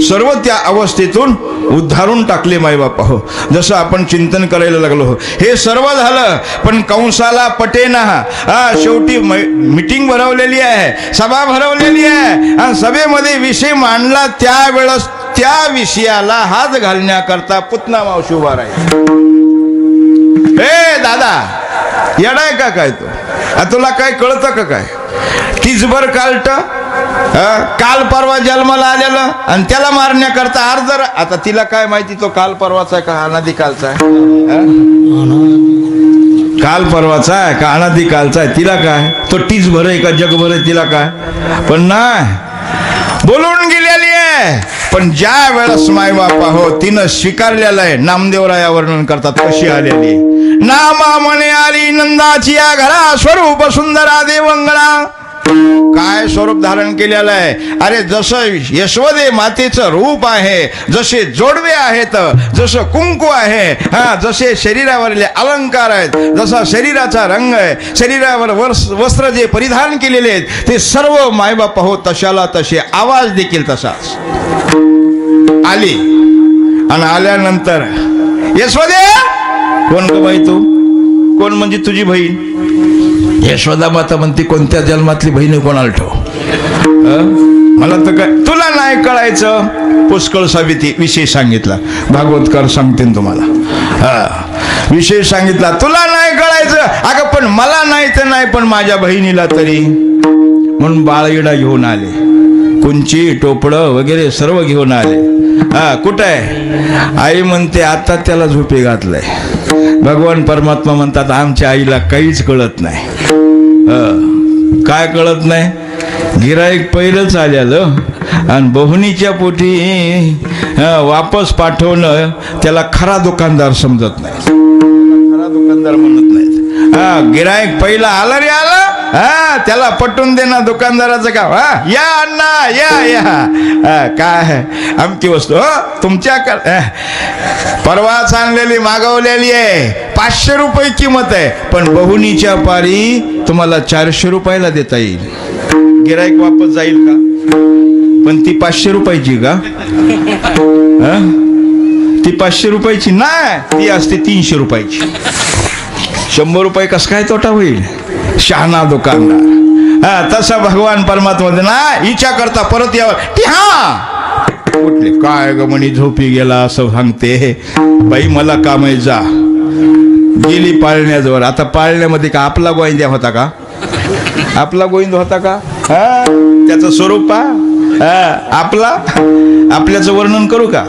सर्व त्या अवस्थेतून उद्धारून टाकले मायबापा हो जसं आपण चिंतन करायला लागलो हो हे सर्व झालं पण कंसाला पटेना शेवटी मीटिंग भरवलेली आहे सभा भरवलेली आहे आणि सभेमध्ये विषय मांडला त्यावेळेस त्या विषयाला हात घालण्याकरता पुतना मावशी उभा राहील हे दादा येडाय का काय तो तुला काय कळतं का काय तीचभर कालट काल परवा जन्माला आलेलं आणि त्याला मारण्याकरता अर्ध आता तिला काय माहिती तो काल परवाचा आहे का अनादी कालचा आहे काल परवाचा आहे का अनादी कालचा आहे तिला काय तो तीचभर आहे का जगभर आहे तिला काय पण नाही बोलून गेलेली आहे पण ज्या वेळेस माय बापा हो तिनं स्वीकारलेलं आहे नामदेवराया वर्णन करतात कशी आलेली नामा म्हणे आली नंदाची या घरा स्वरूप सुंदरा देवंगळा काय स्वरूप धारण केलेलं आहे अरे जसं यशोदे मातेचं रूप आहे जसे जोडवे आहेत जसं कुंकू आहे जसे शरीरावरले अलंकार आहेत जसा शरीराचा रंग आहे शरीरावर वस्त्र जे परिधान केलेले आहेत ते सर्व मायबापा हो तशाला तसे आवाज देखील तसाच आली आणि आल्यानंतर यशोदे कोण ग बाई तू कोण म्हणजे तुझी बहीण यशोदा माता म्हणते कोणत्या जन्मातली बहीण कोणाला ठेव मला तर काय तुला नाही कळायचं पुष्कळ सावित्री विषय सांगितला भागवतकार सांगते तुम्हाला विषय सांगितला तुला नाही कळायचं अगं पण मला नाही तर नाही पण माझ्या बहिणीला तरी म्हणून बाळईडा घेऊन आले कुंची टोपडं वगैरे सर्व घेऊन आले कुठं आहे आई म्हणते आता त्याला झोपे घातलंय भगवान परमात्मा म्हणतात आमच्या आईला काहीच कळत नाही काय कळत नाही गिराईक पहिलंच आलेलं आणि बहुनीच्या पोटी वापस पाठवणं त्याला खरा दुकानदार समजत नाही खरा दुकानदार म्हणत नाहीत गिराईक पहिला आला रे आला त्याला पटवून दे ना दुकानदाराचं काम या अण्णा या या काय आमची वस्तू तुमच्या परवाच आणलेली मागवलेली आहे 500 रुपये किंमत आहे पण बहुनीच्या पारी तुम्हाला 400 रुपयाला देता येईल गिराईक वापस जाईल का पण ती 500 रुपयाची का ती 500 रुपयाची नाही ती असते 300 रुपयाची 100 रुपये कस काय तोटा होईल शहाणा दुकानदार तसा भगवान परमात्मा ना हिच्या करता परत यावं कुठले काय ग म्हणी झोपी गेला असं सांगते बाई मला काम आहे जा गेली पाळण्याजवळ आता पाळण्यामध्ये का आपला गोविंद्या होता का आपला गोविंद होता का त्याचं स्वरूप आपला आपल्याचं वर्णन करू का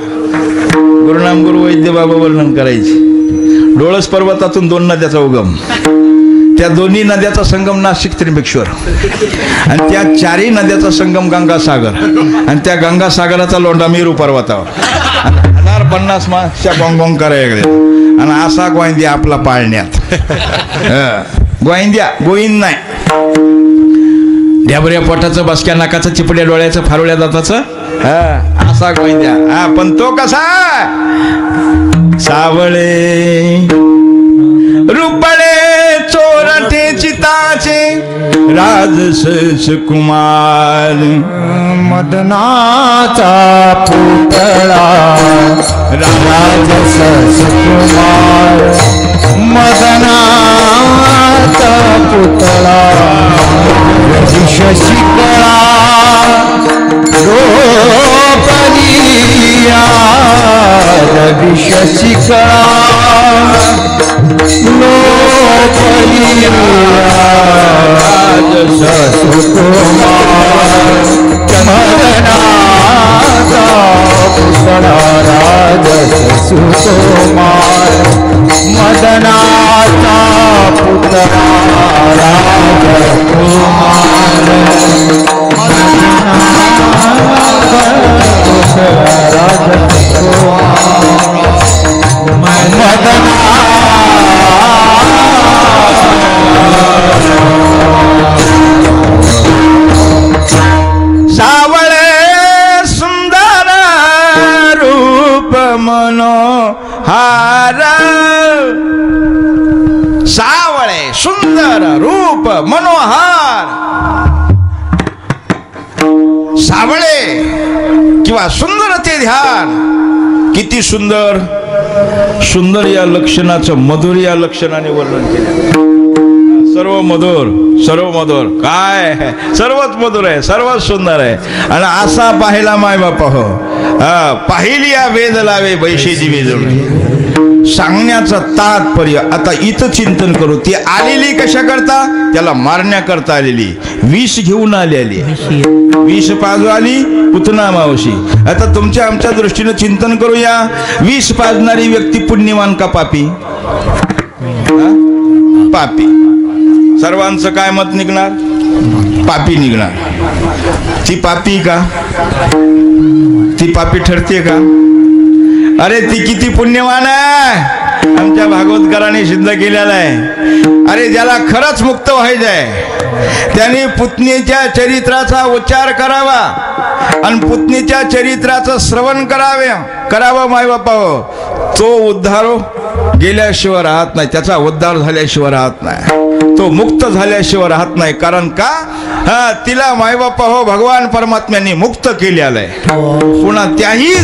गुरुनाम गुरु वैद्य बाबा वर्णन करायचे डोळस पर्वतातून 2 नद्याचा उगम त्या दोन्ही नद्याचा संगम नाशिक त्र्यंबकेश्वर आणि त्या 4ही नद्याचा संगम गंगासागर आणि त्या गंगासागराचा लोंढा मेरू पर्वतावर 1050 मासच्या गोंगोंग करायला आणि असा गोविंद्या आपला पाळण्यात गोविंद्या गोविंद नाही ढ्याबऱ्या पोटाचं बसक्या नाकाचं चिपड्या डोळ्याचं फारुळ्या दाताचं असा गोविंद्या पण तो कसा सावळे रुपळे चोरटे चिताचे राजस कुमार
मदनाचा पुतळा राजस कुमार मदनाचा पुतळा शशिकळा रोपरिया शिकळा लोकलीला सुकुमार मदनाचा पुतळा राजस सुकुमार मदनाचा पुतळा
सावळे सुंदर रूप मनोहार सावळे सुंदर रूप मनोहार सावळे किंवा सुंदर ते ध्यान किती सुंदर सुंदर या लक्षणाचं मधुर या लक्षणाने वर्णन केलं सर्व मधुर काय सर्वच मधुर आहे सर्वच सुंदर आहे आणि असा पाहिला माय बापा हो पाहिली या वेद लावे बैशेची वेजवणे सांगण्याचं तात्पर्य आता इथं चिंतन करू ती आलेली कशा करता त्याला मारण्याकरता आलेली विष घेऊन आलेली विष पाजू आली पुतना मावशी आता तुमच्या आमच्या दृष्टीनं चिंतन करूया विष पाजणारी व्यक्ती पुण्यवान का पापी पापी सर्वांचं काय मत निघणार पापी निघणार ती पापी का ती पापी ठरते का अरे ती किती पुण्यवान आहे आमच्या भागवतकरांनी सिद्ध केलेला आहे अरे ज्याला खरंच मुक्त व्हायचंय त्याने पुतणीच्या चरित्राचा उच्चार करावा आणि पुतणीच्या चरित्राचं श्रवण करावं माय बापा हो तो उद्धार गेल्याशिवाय राहत नाही त्याचा उद्धार झाल्याशिवाय राहत नाही तो मुक्त झाल्याशिवाय राहत नाही कारण का तिला मायबापा हो भगवान परमात्म्यांनी मुक्त केलेलं आहे पुन्हा त्याही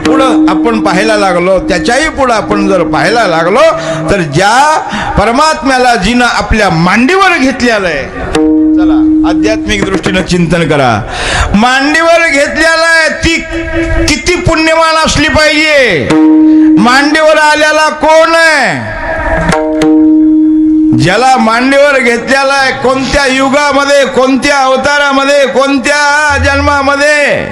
पुढं आपण पाहायला लागलो त्याच्याही पुढं आपण जर पाहायला लागलो तर ज्या परमात्म्याला जिनं आपल्या मांडीवर घेतलेलं आहे चला आध्यात्मिक दृष्टीनं चिंतन करा मांडीवर घेतलेलं आहे ती किती पुण्यवान असली पाहिजे मांडीवर आलेला कोण आहे ज्याला मांडीवर घेतलेला आहे कोणत्या युगामध्ये कोणत्या अवतारामध्ये कोणत्या जन्मामध्ये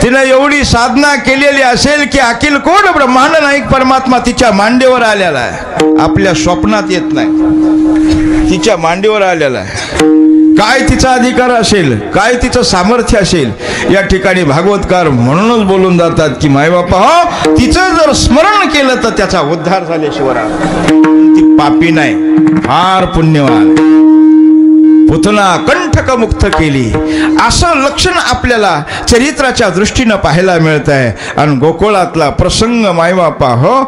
तिने एवढी साधना केलेली असेल की अखिल कोण ब्रह्मांड नाईक परमात्मा तिच्या मांडीवर आलेला आहे आपल्या स्वप्नात येत नाही तिच्या मांडीवर आलेला आहे काय तिचा अधिकार असेल काय तिचं सामर्थ्य असेल या ठिकाणी भागवतकार म्हणूनच बोलून जातात की मायबापा हो तिचं जर स्मरण केलं तर त्याचा उद्धार झाल्याशिवाय ती पापी नाही फार पुण्यवान पुतना कंठक मुक्त केली असं लक्षण आपल्याला चरित्राच्या दृष्टीनं पाहायला मिळत आहे आणि गोकुळातला प्रसंग मायबापा हो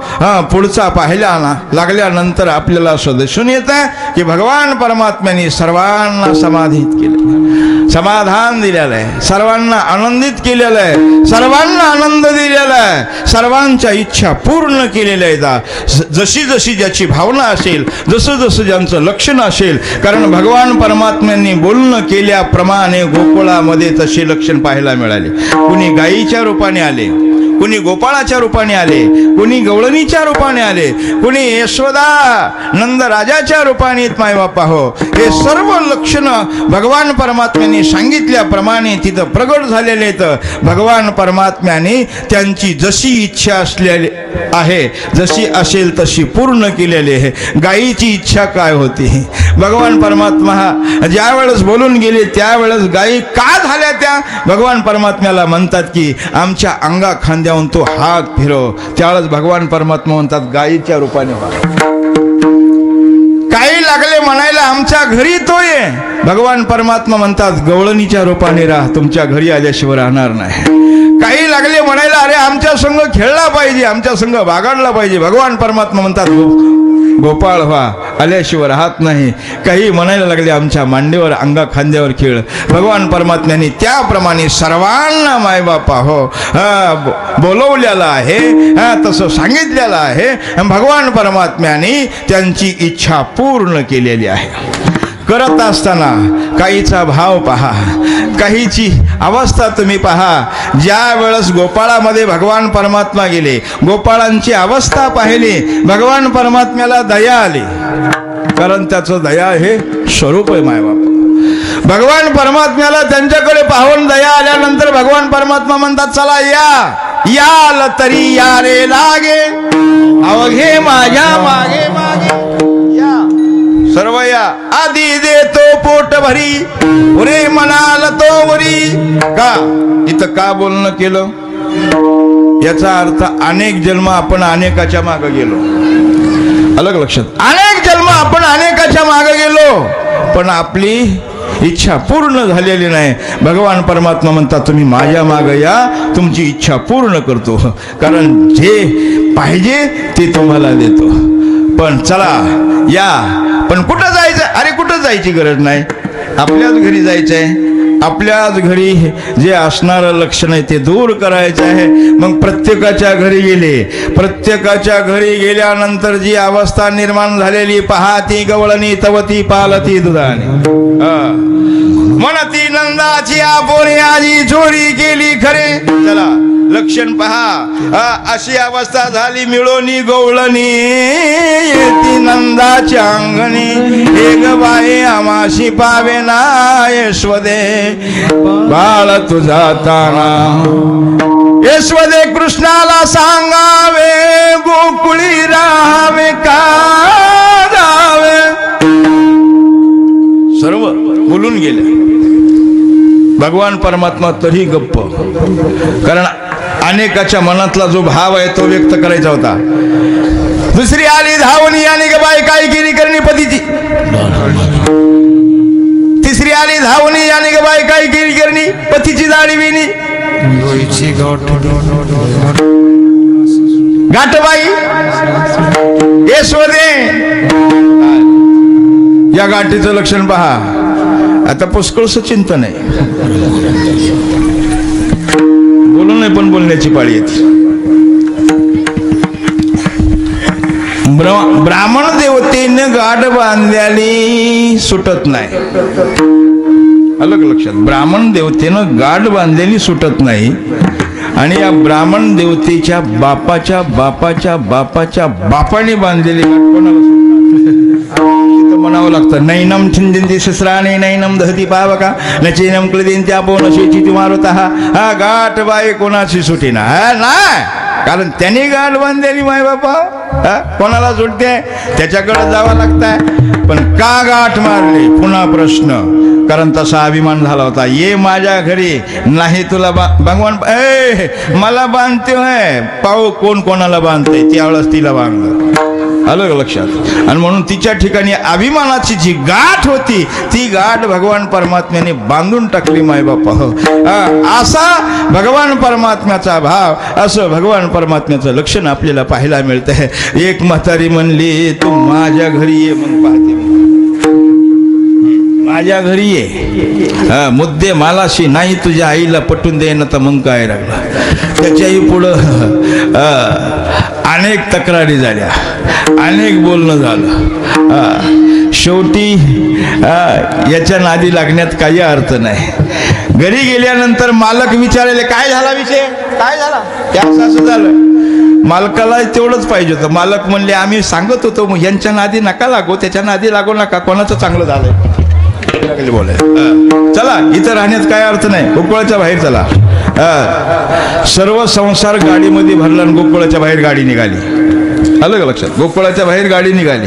पुढचा पाहायला लागल्यानंतर आपल्याला असं दिसून येत आहे की भगवान परमात्म्याने सर्वांना समाधित केलं समाधान दिलेलं आहे सर्वांना आनंदित केलेलं आहे सर्वांना आनंद दिलेला आहे सर्वांच्या इच्छा पूर्ण केलेल्या आहेत जशी जशी ज्याची भावना असेल जसं जसं ज्यांचं लक्षण असेल कारण भगवान परमात्म्यांनी बोलणं केल्याप्रमाणे गोकुळामध्ये तसे लक्षण पाहायला मिळाले कुणी गायीच्या रूपाने आले कुणी गोपाळाच्या रूपाने आले कुणी गवळणीच्या रूपाने आले कुणी यशोदा नंद राजाच्या रूपाने मायबापा हो हे सर्व लक्षण भगवान परमात्म्याने सांगितल्याप्रमाणे तिथं प्रगट झालेले आहेत भगवान परमात्म्याने त्यांची जशी इच्छा असलेली आहे जशी असेल तशी पूर्ण केलेली आहे गायीची इच्छा काय होती भगवान परमात्मा ज्या वेळेस बोलून गेले त्यावेळेस गायी का झाल्या त्या भगवान परमात्म्याला म्हणतात की आमच्या अंगा खांद्याहून तो हात फिरव त्यावेळेस भगवान परमात्मा म्हणतात गायीच्या रूपाने व्हा काही लागले म्हणायला आमच्या घरी तो ये भगवान परमात्मा म्हणतात गवळणीच्या रूपाने राहा तुमच्या घरी आल्याशिवाय राहणार नाही काही लागले म्हणायला अरे आमच्या संग खेळला पाहिजे आमच्या संग बागडला पाहिजे भगवान परमात्मा म्हणतात गोपाळ व्हा आल्याशिवाय राहत नाही काही म्हणायला लागले आमच्या मांडीवर अंगा खांद्यावर खेळ भगवान परमात्म्याने त्याप्रमाणे सर्वांना मायबापा हो बोलवलेलं आहे तसं सांगितलेलं आहे भगवान परमात्म्याने त्यांची इच्छा पूर्ण केलेली आहे करत असताना काहीचा भाव पहा, काहीची अवस्था तुम्ही पहा. ज्या वेळेस गोपाळामध्ये भगवान परमात्मा गेले, गोपाळांची अवस्था पाहिली, भगवान परमात्म्याला दया आली. कारण त्याचं दया हे स्वरूप आहे मायबाप. भगवान परमात्म्याला त्यांच्याकडे पाहून दया आल्यानंतर भगवान परमात्मा म्हणतात, चला याल तरी या रे लागे, अवघे माझ्या मागे मागे या, सर्व या. आधी देतो पोट भरी, उरे म्हणाल तो वरी. का इथं का बोलणं केलं? याचा अर्थ अनेक जन्म आपण अनेकाच्या मागे गेलो. अलग लक्षात, अनेक जन्म आपण अनेकाच्या मागे गेलो, पण आपली इच्छा पूर्ण झालेली नाही. भगवान परमात्मा म्हणतात, तुम्ही माझ्या मागे या, तुमची इच्छा पूर्ण करतो. कारण जे पाहिजे ते तुम्हाला देतो. पण चला या. पण कुठं जायचं? अरे कुठं जायची गरज नाही, आपल्याच घरी जायचं आहे. आपल्याच घरी जे असणारं लक्षण आहे ते दूर करायचं आहे. मग प्रत्येकाच्या घरी गेले. प्रत्येकाच्या घरी गेल्यानंतर जी अवस्था निर्माण झालेली पहा, ती गवळणी तवती पालती दुधाने. म्हणती नंदाची आपोने आजी चोरी केली खरे. चला लक्षण पहा, अशी अवस्था झाली. मिळोनी गवळणी येती नंदाच्या अंगणी, एक बाई आमाशी पावे ना यशवदे बाळ तुझा ताना. यशवदे कृष्णाला सांगावे, गोकुळी राहावे का जावे. सर्व बोलून गेले. भगवान परमात्मा तरी गप्प. कारण अनेकाच्या मनातला जो भाव आहे तो व्यक्त करायचा होता. दुसरी आली धावणी, आणि बाई काय केली करणी पतीची. तिसरी आली धावणी, आणि बाई काय केली करणी पतीची दाढी विणी. गाठबाई यशवदे, या गाठीचं लक्षण पहा. आता पुष्कळच चिंतन आहे, बोलू नये पण बोलण्याची पाळी येते. ब्राह्मण देवतेने गाठ बांधलेली सुटत नाही. अलग लक्षात, ब्राह्मण देवतेनं गाठ बांधलेली सुटत नाही. आणि या ब्राह्मण देवतेच्या बापाच्या बापाच्या बापाच्या बापाने बांधलेली गाठ कोणाला तिथं म्हणावं लागतं. नैनम छिंदिंती शस्त्राने नैनम दहती पावका नचैनम क्लदिंती आपो नशेची मारुता. हा गाठ बाई कोणाची सुटी ना नाही. कारण त्यांनी गाठ बांधलेली माय बापा कोणाला सुटते, त्याच्याकडे जावं लागतंय. पण का गाठ मारली पुन्हा प्रश्न. कारण तसा अभिमान झाला होता. ये माझ्या घरी नाही तुला भगवान मला बांधते होय. पाहू कोण कोणाला बांधतंय. त्यावेळेस तिला बांधलं. अलग लक्षात. आणि म्हणून तिच्या ठिकाणी अभिमानाची जी गाठ होती ती गाठ भगवान परमात्म्याने बांधून टाकली माय बापा. असा भगवान परमात्म्याचा भाव, असं भगवान परमात्म्याचं लक्षण आपल्याला पाहायला मिळतंय. एक म्हातारी म्हणली, तू माझ्या घरी ये. मग पाहते माझ्या घरी ये. मुद्दे मालाशी नाही तुझ्या आईला पटून दे ना, तर मग काय लागला. त्याच्याही पुढं अनेक तक्रारी झाल्या, अनेक बोलणं झालं. शेवटी याच्या नादी लागण्यात काही अर्थ नाही. घरी गेल्यानंतर मालक विचारले, काय झाला विषय, काय झाला. ते असं झालं. मालकाला तेवढंच पाहिजे होतं. मालक म्हणले, आम्ही सांगत होतो मग यांच्या नादी नका लागो, त्याच्या नादी लागू नका, कोणाचं चांगलं झालंय बोलाय. चला इथं राहण्यात काय अर्थ नाही, गोकुळाच्या बाहेर चला. सर्व संसार गाडीमध्ये भरला आणि गोकुळाच्या बाहेर गाडी निघाली. अलग लक्षात, गोकुळाच्या बाहेर गाडी निघाली.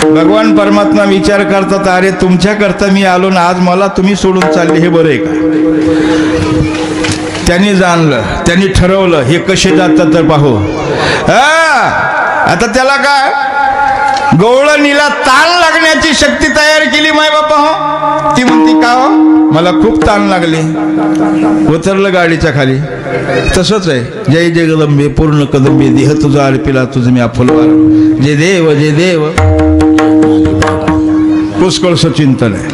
भगवान परमात्मा विचार करतात, अरे तुमच्याकरता मी आलो ना, आज मला तुम्ही सोडून चालले, हे बरं आहे का. त्यांनी जाणलं, त्यांनी ठरवलं हे कसे जातात तर पाहू. आता त्याला काय गवळणीला ताण लागण्याची शक्ती तयार केली माय बापा. हो ती म्हणती, का हो मला खूप ताण लागले. उतरलं गाडीच्या खाली. तसंच आहे. जय जगदंबे पूर्ण कदंबे देह तुझा अर्पिला तुझ मी फुलवार. जे देव जे देव. पुष्कळचं चिंतन आहे.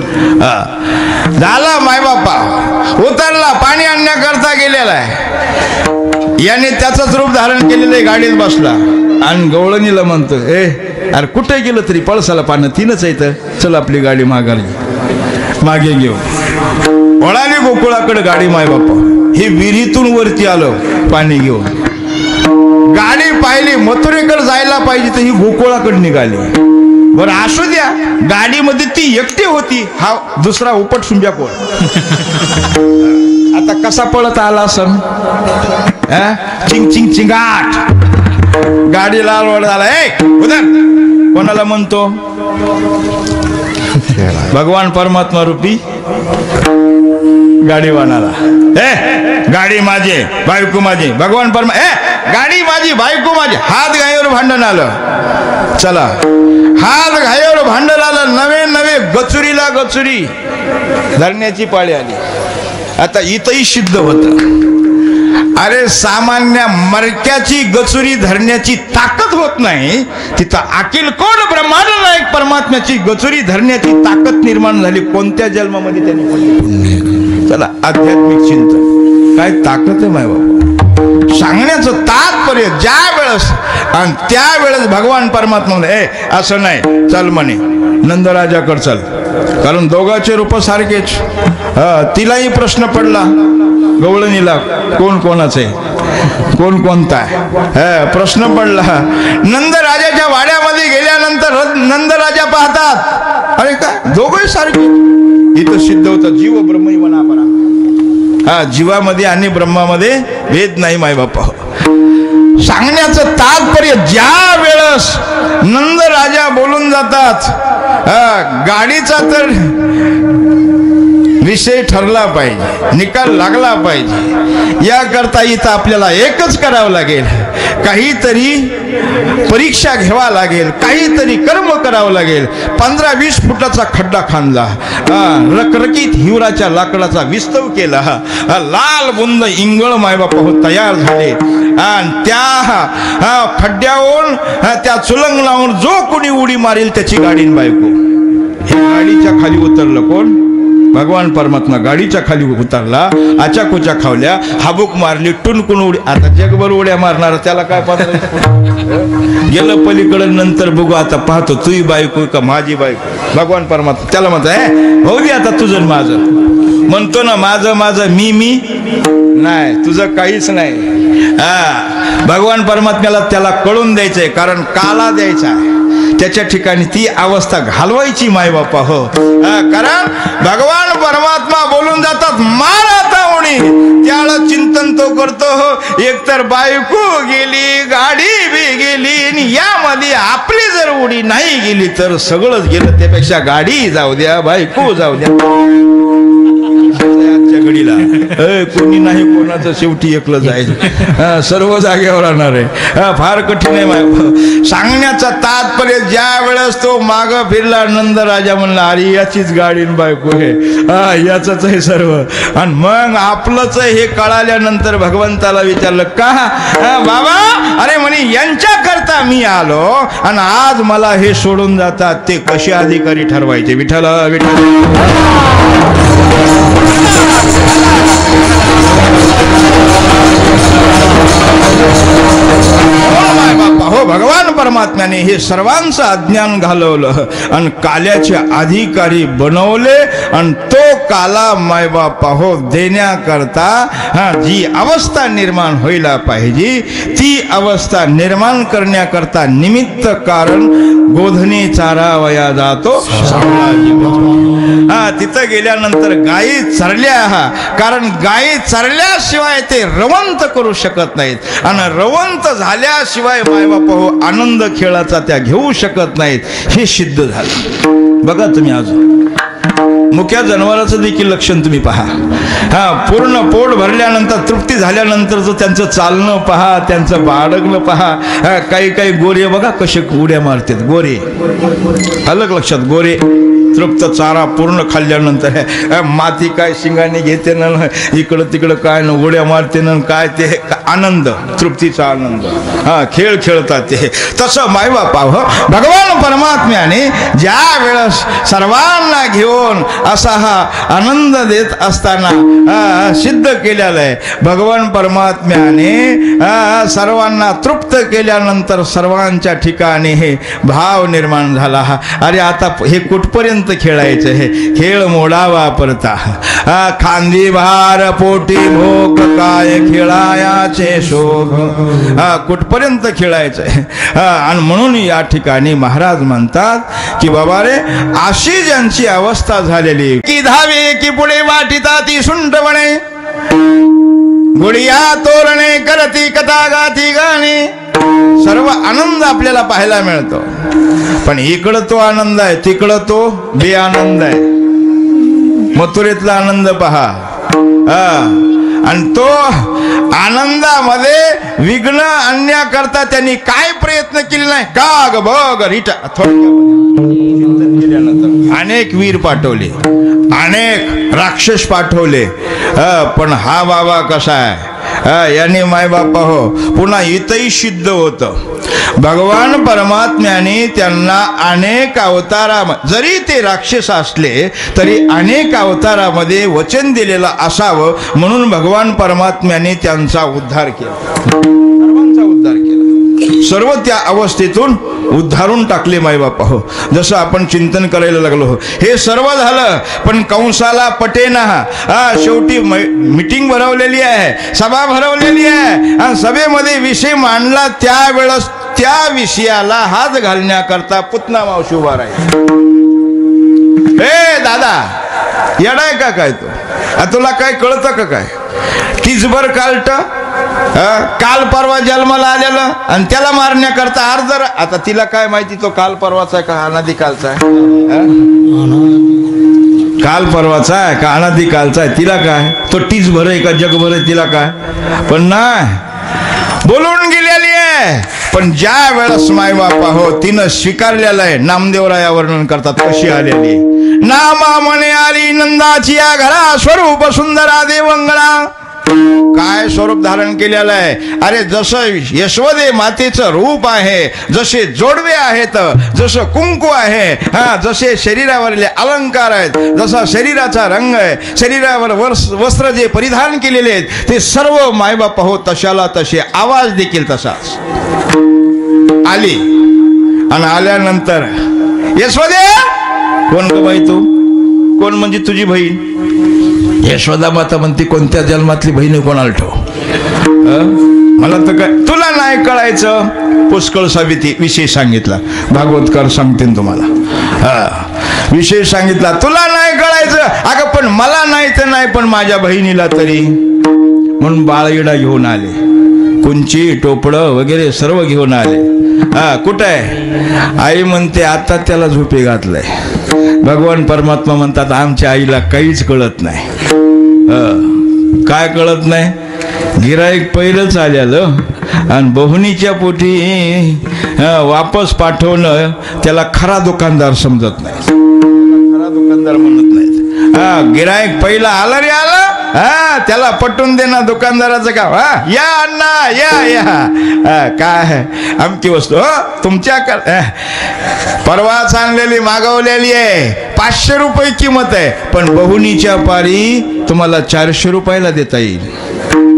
झाला माय बापा उतरला, पाणी आणण्याकरता गेलेला आहे. याने त्याचंच रूप धारण केलेलं आहे. गाडीत बसला आणि गवळणीला म्हणतो, अरे कुठे गेलं तरी पळसाला पानं तीनच येतं, चल आपली गाडी मागे घेऊ. वळाली गोकुळाकडे गाडी माय बाप्पा. हे विहिरीतून वरती आलं पाणी घेऊन. गाडी पाहिली मथुरेकडे जायला पाहिजे तर ही गोकुळाकडे निघाली. बरं असू द्या, गाडीमध्ये ती एकटी होती, हा दुसरा उपट सुंब्या कोण. आता कसा पळत आला असं, चिंग चिंग चिंगाट. गाडी लाल वळ झाला. उधर कोणाला म्हणतो? भगवान परमात्मा रूपी गाडीवानाला. गाडी माझी बायको माझी, भगवान गाडी माझी बायको माझी. हात गायीवर भांडण आलं. चला, हात घाईवर भांडण आलं. नवे गचुरीला गचुरी धरण्याची पाळी आली. आता इथंही सिद्ध होत. अरे सामान्य मरक्याची गचुरी धरण्याची ताकद होत नाही, तिथं अखिल कोण ब्रह्मांड नायक परमात्म्याची गचुरी धरण्याची ताकद निर्माण झाली. कोणत्या जन्मामध्ये त्यांनी. चला, आध्यात्मिक चिंतन काय ताकद आहे माय बाबा. सांगण्याचं तात्पर्य ज्या वेळेस आणि त्यावेळेस भगवान परमात्मा म्हणे असं नाही, चल म्हणे नंदराजाकडे चल. कारण दोघांचे रूप सारखेच. तिलाही प्रश्न पडला गवळणीला, कोण कोणाचे कोण कोणता आहे प्रश्न पडला. नंदराजाच्या वाड्यामध्ये गेल्यानंतर नंदराजा पाहतात, अरे काय दोघंही सारखे. इथं सिद्ध होतं जीव ब्रह्म मनापरा. जीवामध्ये आणि ब्रह्मामध्ये भेद नाही माय बाप्पा. सांगण्याचं तात्पर्य ज्या वेळेस नंदराजा बोलून जातात, गाडीचा तर विषय ठरला पाहिजे, निकाल लागला पाहिजे. याकरता इथं आपल्याला एकच करावं लागेल, काहीतरी परीक्षा घ्यावा लागेल, काहीतरी कर्म करावं लागेल. 15-20 फुटाचा खड्डा खांदला, रकरकीत हिवराच्या लाकडाचा विस्तव केला, लाल बुंद इंगळ मायबापा हो तयार झाले. आणि त्या खड्ड्यावरून त्या चुलंग लावून जो कोणी उडी मारेल त्याची गाडीन बायको. हे गाडीच्या खाली उतरलं कोण? भगवान परमात्मा गाडीच्या खाली उतरला, आचाकोच्या खावल्या, हाबूक मारली, टुनकुन उडी. आता जगभर उड्या मारणार, त्याला काय पाहत गेलं पलीकडं. नंतर बघू, आता पाहतो तुही बायको का माझी बायको. भगवान परमात्मा त्याला म्हणतो हो दे आता तुझं माझं. म्हणतो ना माझं मी नाही, तुझं काहीच नाही. भगवान परमात्म्याला त्याला कळून द्यायचंय, कारण काला द्यायचा आहे. त्याच्या ठिकाणी ती अवस्था घालवायची माय बापा हो. कारण भगवान परमात्मा बोलून जातात मार आता उडी. त्याला चिंतन तो करतो हो, एकतर बायको गेली, गाडी बी गेली, आणि यामध्ये आपली जर उडी नाही गेली तर सगळंच गेलं. त्यापेक्षा गाडी जाऊ द्या, बायको जाऊ द्या. आजच्या घडीला कोणी नाही कोणाचं शेवटी एकलं जाईल, सर्व जागेवर राहणार आहे. फार कठीण आहे. सांगण्याचा तात्पर्य ज्या वेळेस तो माग फिरला, नंदराजा म्हणला अरे याचीच गाडी बायको हे, याच आहे सर्व. आणि मग आपलंच हे कळाल्यानंतर भगवंताला विचारलं का बाबा? अरे म्हणे यांच्या करता मी आलो आणि आज मला हे सोडून जातात, ते कसे अधिकारी ठरवायचे. विठ्ठल हो, भगवान परमात्म्याने हे सर्वांचं अज्ञान घालवलं आणि काल्याचे अधिकारी बनवले. आणि तो काला मायबापा हो देण्याकरता जी अवस्था निर्माण व्हायला पाहिजे, ती अवस्था निर्माण करण्याकरता निमित्त कारण गोधने चारावया जातो. तिथं गेल्यानंतर गायी चरल्या, कारण गायी चरल्याशिवाय ते रवंत करू शकत नाहीत. आणि रवंत झाल्याशिवाय मायबापा हो आनंद खेळाचा त्या घेऊ शकत नाहीत. हे सिद्ध झालं. बघा तुम्ही अजून मुक्या जनावराचं देखील लक्षण तुम्ही पहा. पूर्ण पोट भरल्यानंतर तृप्ती झाल्यानंतर त्यांचं चालणं पहा, त्यांचं बाळगणं पहा. काही गोरे बघा कसे उड्या मारतात. गोरे अलग लक्षात, गोरे तृप्त चारा पूर्ण खाल्ल्यानंतर माती काय शिंगाने घेते ना, इकडं तिकडं काय ना उड्या मारते ना, काय ते आनंद, तृप्तीचा आनंद, खेळ खेळतात ते. तसं मायबापा भगवान परमात्म्याने ज्या वेळेस सर्वांना घेऊन असा हा आनंद देत असताना सिद्ध केलेलं आहे. भगवान परमात्म्याने सर्वांना तृप्त केल्यानंतर सर्वांच्या ठिकाणी हे भाव निर्माण झाला. अरे आता हे कुठपर्यंत खेळायचं, हे खेळ मोडावा परता. खांदी भार पोटी भोग काय खेळायाचे शोभ. कुठपर्यंत खेळायचंय. आणि म्हणून या ठिकाणी महाराज म्हणतात की बाबा रे, अशी ज्यांची अवस्था झालेली की धावे की पुढे वाटिता ती सुंटवणे, गुडिया तोरणे करती कथा गाती गाणे. सर्व आनंद आपल्याला पाहायला मिळतो, पण इकडं तो आनंद आहे, तिकडं तो बेआनंद आहे. मथुरेतला आनंद पहा, आणि तो आनंदामध्ये विघ्न आणण्याकरता त्यांनी काय प्रयत्न केले नाही. काग बग रिटा अनेक वीर पाठवले, अनेक राक्षस पाठवले, पण हा बाबा कसा आहे, याने मायबापा पुन्हा इथंही सिद्ध होतं. भगवान परमात्म्याने त्यांना अनेक अवतारा, जरी ते राक्षस असले तरी अनेक अवतारामध्ये वचन दिलेलं असावं, म्हणून भगवान परमात्म्याने त्यांचा उद्धार केला, सर्वांचा उद्धार केला. सर्व त्या अवस्थेतून उद्धारून टाकले मायबापा जसं आपण चिंतन करायला लागलो. हे सर्व झालं, पण कंसाला पटेना. शेवटी मीटिंग भरवलेली आहे, सभा भरवलेली आहे, आणि सभेमध्ये विषय मांडला. त्यावेळेस त्या विषयाला हात घालण्याकरता पुतना मावशी उभा राहील. हे दादा, येडाय का काय तो? तुला काय कळतं का काय? तीचभर कालट काल परवा जन्माला आलेलं आणि त्याला मारण्याकरता अर्ध. आता तिला काय माहिती तो काल परवाचा आहे का अनादी कालचा आहे? काल परवाचा आहे का अनादी कालचा आहे? तिला काय? तो टीचभर आहे का जगभर आहे? तिला काय? पण नाही, बोलून गेलेली आहे. पण ज्या वेळेस मायबापा तिनं स्वीकारलेलं आहे. नामदेवराया वर्णन करतात कशी आलेली. नामा म्हणे आली नंदाची या घरा, स्वरूप सुंदरा देवंगळा. काय स्वरूप धारण केलेलं आहे. अरे जसं यशोदे मातेचं रूप आहे, जसे जोडवे आहेत, जसं कुंकू आहे, जसे शरीरावरले अलंकार आहेत, जसा शरीराचा रंग आहे, शरीरावर वस्त्र जे परिधान केलेले आहेत ते सर्व मायबाप तशाला तसे. आवाज देखील तसाच. आली आणि आल्यानंतर यशोदे, कोण ग बाई तू? कोण म्हणजे तुझी बहीण? यशोदा माता म्हणते कोणत्या जन्मातली बहीण कोणाला ठेव? मला तर काय तुला नाही कळायचं. पुष्कळ सावित्री विषय सांगितला, भागवतकार सांगते तुम्हाला. विषय सांगितला, तुला नाही कळायचं. अगं पण मला नाही तर नाही, पण माझ्या बहिणीला तरी. म्हणून बाळीडा घेऊन आले, कुंची टोपडं वगैरे सर्व घेऊन आले. कुठं आहे? आई म्हणते आता त्याला झोपे घातलंय. भगवान परमात्मा म्हणतात आमच्या आईला काहीच कळत नाही. काय कळत नाही? गिराईक पहिलंच आलेलं आणि बहुनीच्या पोटी वापस पाठवणं त्याला खरा दुकानदार समजत नाही, खरा दुकानदार म्हणत नाहीत. गिराईक पहिला आला रे आला, त्याला पटवून देणार दुकानदाराचं काम. या अण्णा या या, काय आमची वस्तू तुमच्या परवाच आणलेली मागवलेली आहे, 500 रुपये किंमत आहे, पण बहुनीच्या पारी तुम्हाला 400 रुपयाला देता येईल.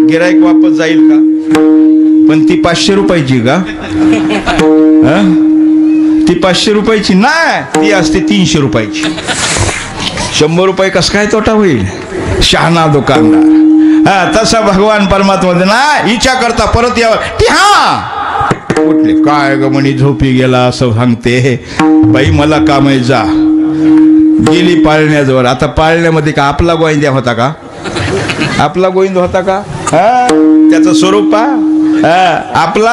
गिराईक वापस जाईल का? पण ती 500 रुपयाची का? ती 500 रुपयाची नाही, ती असते 300 रुपयाची. 100 रुपये कस काय तोटा होईल? शहाणा दुकानदार. तसा भगवान परमात्मा ना इच्छा करता परत यावं. कुठले काय ग म्हणी झोपी गेला असं सांगते. बाई मला काम आहे, जा. गेली पाळण्याजवळ. आता पाळण्यामध्ये का आपला गोविंद्या होता का? आपला गोविंद होता का? त्याचं स्वरूप आपला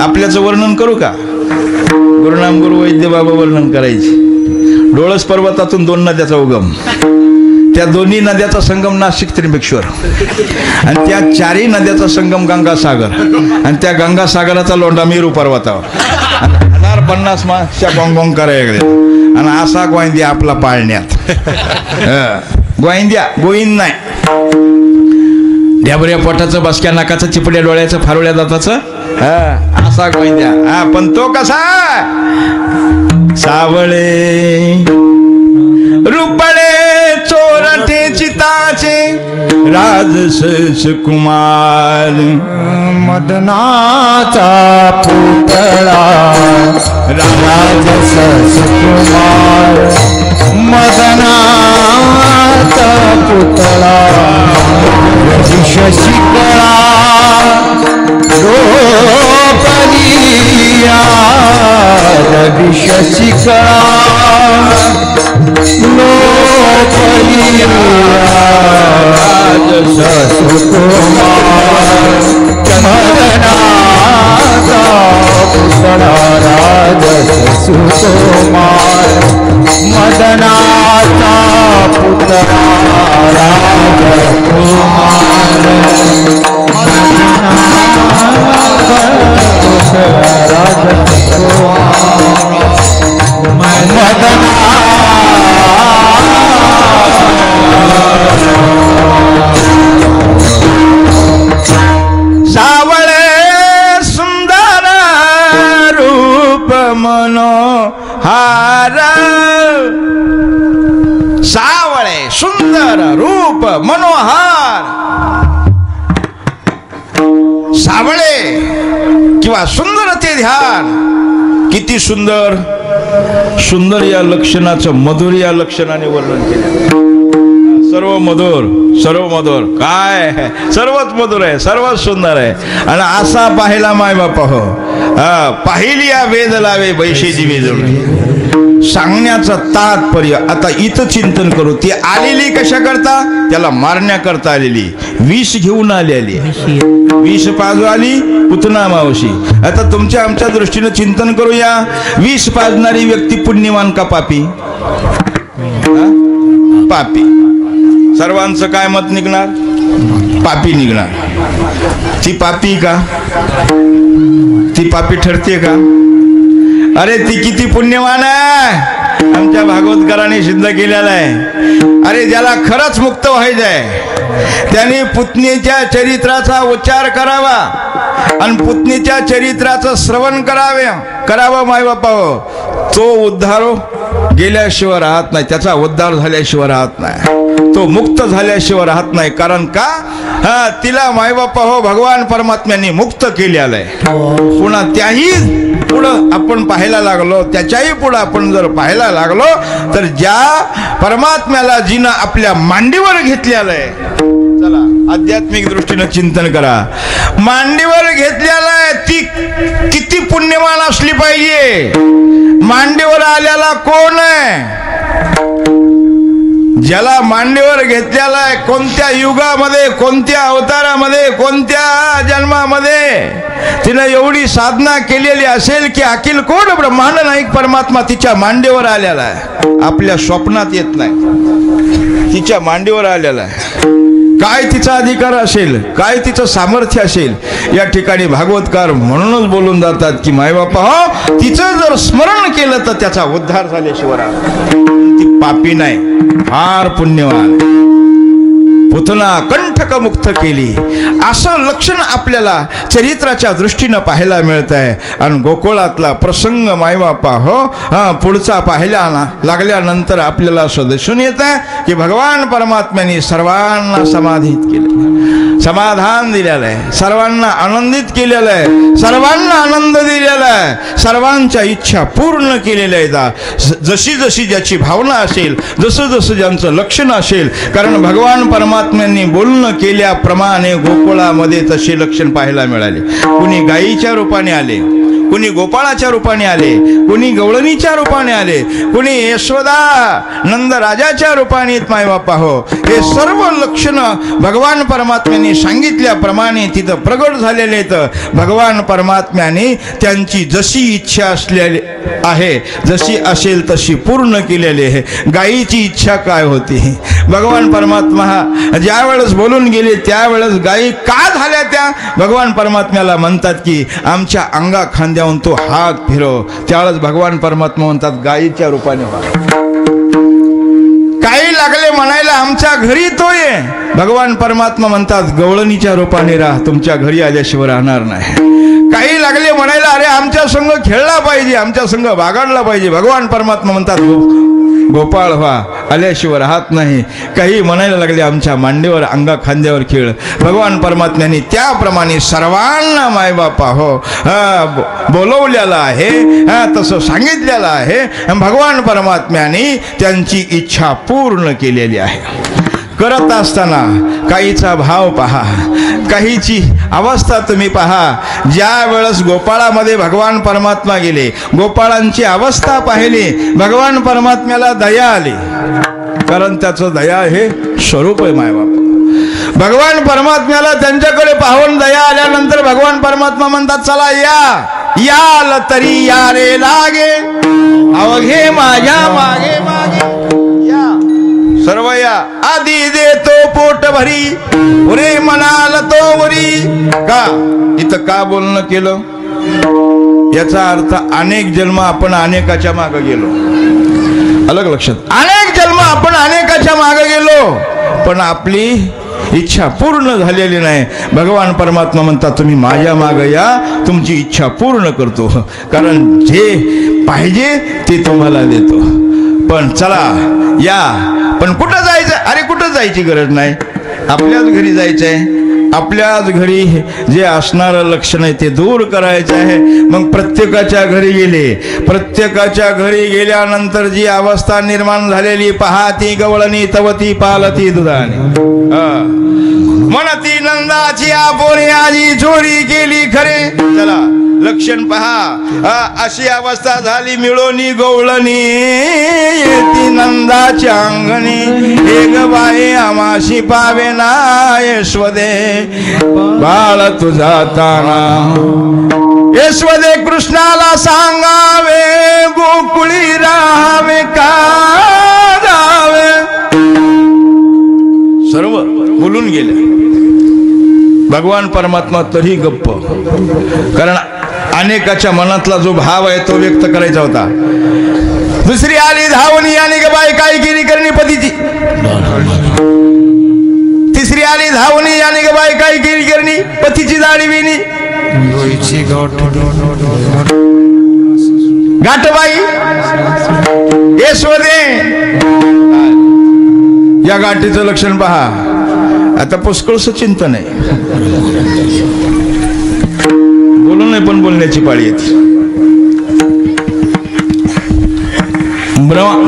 आपल्याचं वर्णन करू का? गुरुनाम गुरु वैद्य बाबा वर्णन करायचे. डोळस पर्वतातून 2 नद्याचा उगम, त्या दोन्ही नद्याचा संगम नाशिक त्र्यंबकेश्वर, आणि त्या 4ही नद्याचा संगम गंगासागर, आणि त्या गंगासागराचा लोंढा मेरू पर्वतावर. 1050 मासच्या बॉंग करायला आणि असा गोविंद्या आपला पाळण्यात गोविंद्या गोविंद नाही, ढ्याबऱ्या पोटाचं, बसक्या नाकाचं, चिपड्या डोळ्याचं, फारुळ्या दाताचं, असा गोविंद्या. पण तो कसा? सावळे रुपळे चोरटे चिताचे राजस कुमार,
मदनाचा पुतळा राजस कुमार, मदनाचा पुतळा शशिकळा रोपलिया, रवि शशिकळा लोपलिया ससुकुमार, मदनाचा पुतळा राजस कुमार, मदनाचा पुतळा राजस कुमार,
सावळे सुंदर रूप मनोहार, सावळे सुंदर रूप मनोहार. सावळे किंवा सुंदर ते ध्यान, किती सुंदर. सुंदर या लक्षणाचं मधुर या लक्षणाने वर्णन केलं. सर्व मधुर, सर्व मधुर, काय सर्वच मधुर आहे, सर्वच सुंदर आहे. आणि असा पाहिला माय बापा हो, पाहिली या वेद लावे बैशेजी वेदोळी. सांगण्याचं तात्पर्य आता इथं चिंतन करू. ती आलेली कशा करता? त्याला मारण्याकरता आलेली, विष घेऊन आलेली. विष पाजू आली पुतना मावशी. आता तुमच्या आमच्या दृष्टीनं चिंतन करूया. विष पाजणारी व्यक्ती पुण्यवान का पापी? पापी. सर्वांचं काय मत निघणार? पापी निघणार. ती पापी का? ती पापी ठरते का? अरे ती किती पुण्यवान आहे, आमच्या भागवतकरांनी सिद्ध केलेला आहे. अरे ज्याला खरंच मुक्त व्हायचंय त्याने पुतणीच्या चरित्राचा उच्चार करावा आणि पुतणीच्या चरित्राचं श्रवण करावं माय बापा हो. तो उद्धार गेल्याशिवाय राहत नाही, त्याचा उद्धार झाल्याशिवाय राहत नाही, तो मुक्त झाल्याशिवाय राहत नाही. कारण का? तिला मायबापा हो भगवान परमात्म्यांनी मुक्त केलेलं आहे. पुन्हा त्याही पुढं आपण पाहायला लागलो, त्याच्याही पुढं आपण जर पाहायला लागलो तर ज्या परमात्म्याला जिनं आपल्या मांडीवर घेतलेलं आहे, चला आध्यात्मिक दृष्टीनं चिंतन करा. मांडीवर घेतलेलं आहे ती किती पुण्यवान असली पाहिजे. मांडीवर आलेला कोण आहे? ज्याला मांडीवर घेतलेला आहे, कोणत्या युगामध्ये, कोणत्या अवतारामध्ये, कोणत्या जन्मामध्ये तिने एवढी साधना केलेली असेल की अखिल कोण ब्रह्मांड नाईक परमात्मा तिच्या मांडीवर आलेला आहे. आपल्या स्वप्नात येत नाही, तिच्या मांडीवर आलेला आहे. काय तिचा अधिकार असेल, काय तिचं सामर्थ्य असेल. या ठिकाणी भागवतकार म्हणूनच बोलून जातात की मायबापा हो तिचं जर स्मरण केलं तर त्याचा उद्धार झाल्याशिवाय ती पापी नाही, फार पुण्यवान. पुतना कंठक मुक्त केली असं लक्षण आपल्याला चरित्राच्या दृष्टीनं पाहायला मिळत आहे. आणि गोकुळातला प्रसंग मायबापा हो पुढचा पाहायला लागल्यानंतर आपल्याला असं दिसून येत आहे की भगवान परमात्म्याने सर्वांना समाधित केलं, समाधान दिलेलं आहे, सर्वांना आनंदित केलेलं आहे, सर्वांना आनंद दिलेला आहे, सर्वांच्या इच्छा पूर्ण केलेल्या आहेत. जशी जशी ज्याची भावना असेल, जसं जसं ज्यांचं लक्षण असेल. कारण भगवान परमात्म्यांनी बोलणं केल्याप्रमाणे गोकुळामध्ये तसे लक्षण पाहायला मिळाले. कुणी गायीच्या रूपाने आले, कुणी गोपाळाच्या रूपाने आले, कुणी गवळणीच्या रूपाने आले, कुणी यशोदा नंदराजाच्या रूपाने मायबापा हो. हे सर्व लक्षण भगवान परमात्म्याने सांगितल्याप्रमाणे तिथं प्रगट झालेले आहेत. भगवान परमात्म्याने त्यांची जशी इच्छा असलेली आहे, जशी असेल तशी पूर्ण केलेली आहे. गायीची इच्छा काय होती? भगवान परमात्मा ज्या वेळेस बोलून गेले त्यावेळेस गायी का झाल्या त्या भगवान परमात्म्याला म्हणतात की आमच्या अंगा खांद्या देऊन तो हात फिरव, त्यावेळेस भगवान परमात्मा म्हणतात गायीच्या रूपाने व्हा. काही लागले म्हणायला आमच्या घरी तो ये, भगवान परमात्मा म्हणतात गवळणीच्या रूपाने राहा, तुमच्या घरी आल्याशिवाय राहणार नाही. काही लागले म्हणायला अरे आमच्या संग खेळला पाहिजे, आमच्या संग बागडला पाहिजे, भगवान परमात्मा म्हणतात गोपाळ व्हा, आल्याशिवाय राहत नाही. काही म्हणायला लागले आमच्या मांडीवर अंगा खांद्यावर खेळ, भगवान परमात्म्याने त्याप्रमाणे सर्वांना मायबापा हो बोलवलेलं आहे, तसं सांगितलेलं आहे. भगवान परमात्म्याने त्यांची इच्छा पूर्ण केलेली आहे. करत असताना काहीचा भाव पहा, काहीची अवस्था तुम्ही पहा. ज्या वेळेस गोपाळामध्ये भगवान परमात्मा गेले, गोपाळांची अवस्था पाहिली, भगवान परमात्म्याला दया आली, कारण त्याचं दया हे स्वरूप आहे मायबाप. भगवान परमात्म्याला त्यांच्याकडे पाहून दया आल्यानंतर भगवान परमात्मा म्हणतात चला याल तरी या रे लागे, अवघे माझ्या मागे मागे या, सर्व या. आधी देतो पोट भरी, पुरे म्हणाल तो वरी. का इथं का बोलणं केलं? याचा अर्थ अनेक जन्म आपण अनेकाच्या मागे गेलो. अलग लक्षात, अनेक जन्म आपण अनेकाच्या मागे गेलो, पण आपली इच्छा पूर्ण झालेली नाही. भगवान परमात्मा म्हणतात तुम्ही माझ्या मागे या, तुमची इच्छा पूर्ण करतो, कारण जे पाहिजे ते तुम्हाला देतो. पण चला या. पण कुठं जायचं? अरे कुठं जायची गरज नाही, आपल्याच घरी जायचं आहे. आपल्याच घरी जे असणारं लक्षण आहे ते दूर करायचं आहे. मग प्रत्येकाच्या घरी गेले, प्रत्येकाच्या घरी गेल्यानंतर जी अवस्था निर्माण झालेली पहा, ती गवळणी तवती पालती दुधाने, म्हणती नंदाची आपोने आजी चोरी केली खरे. चला लक्षण पहा, अशी अवस्था झाली मिळोनी गवळणी येती नंदाच्या अंगणी. एक बाई आमाशी पावे ना यशवदे बाळ तुझा ताना, यशवदे कृष्णाला सांगावे गोकुळी राहावे का जावे. सर्व बोलून गेले. भगवान परमात्मा तरी गप्प, कारण अनेकाच्या मनातला जो भाव आहे तो व्यक्त करायचा होता. दुसरी आली धावणी आणि बाई काय केली करणी पतीची. तिसरी आली धावणी आणि बाई काय केली करणी पतीची दाढी विणी. गाठबाई यशवदे, या गाठीचं लक्षण पहा. आता पुष्कळच चिंतन आहे, बोलू नाही पण बोलण्याची पाळी येते.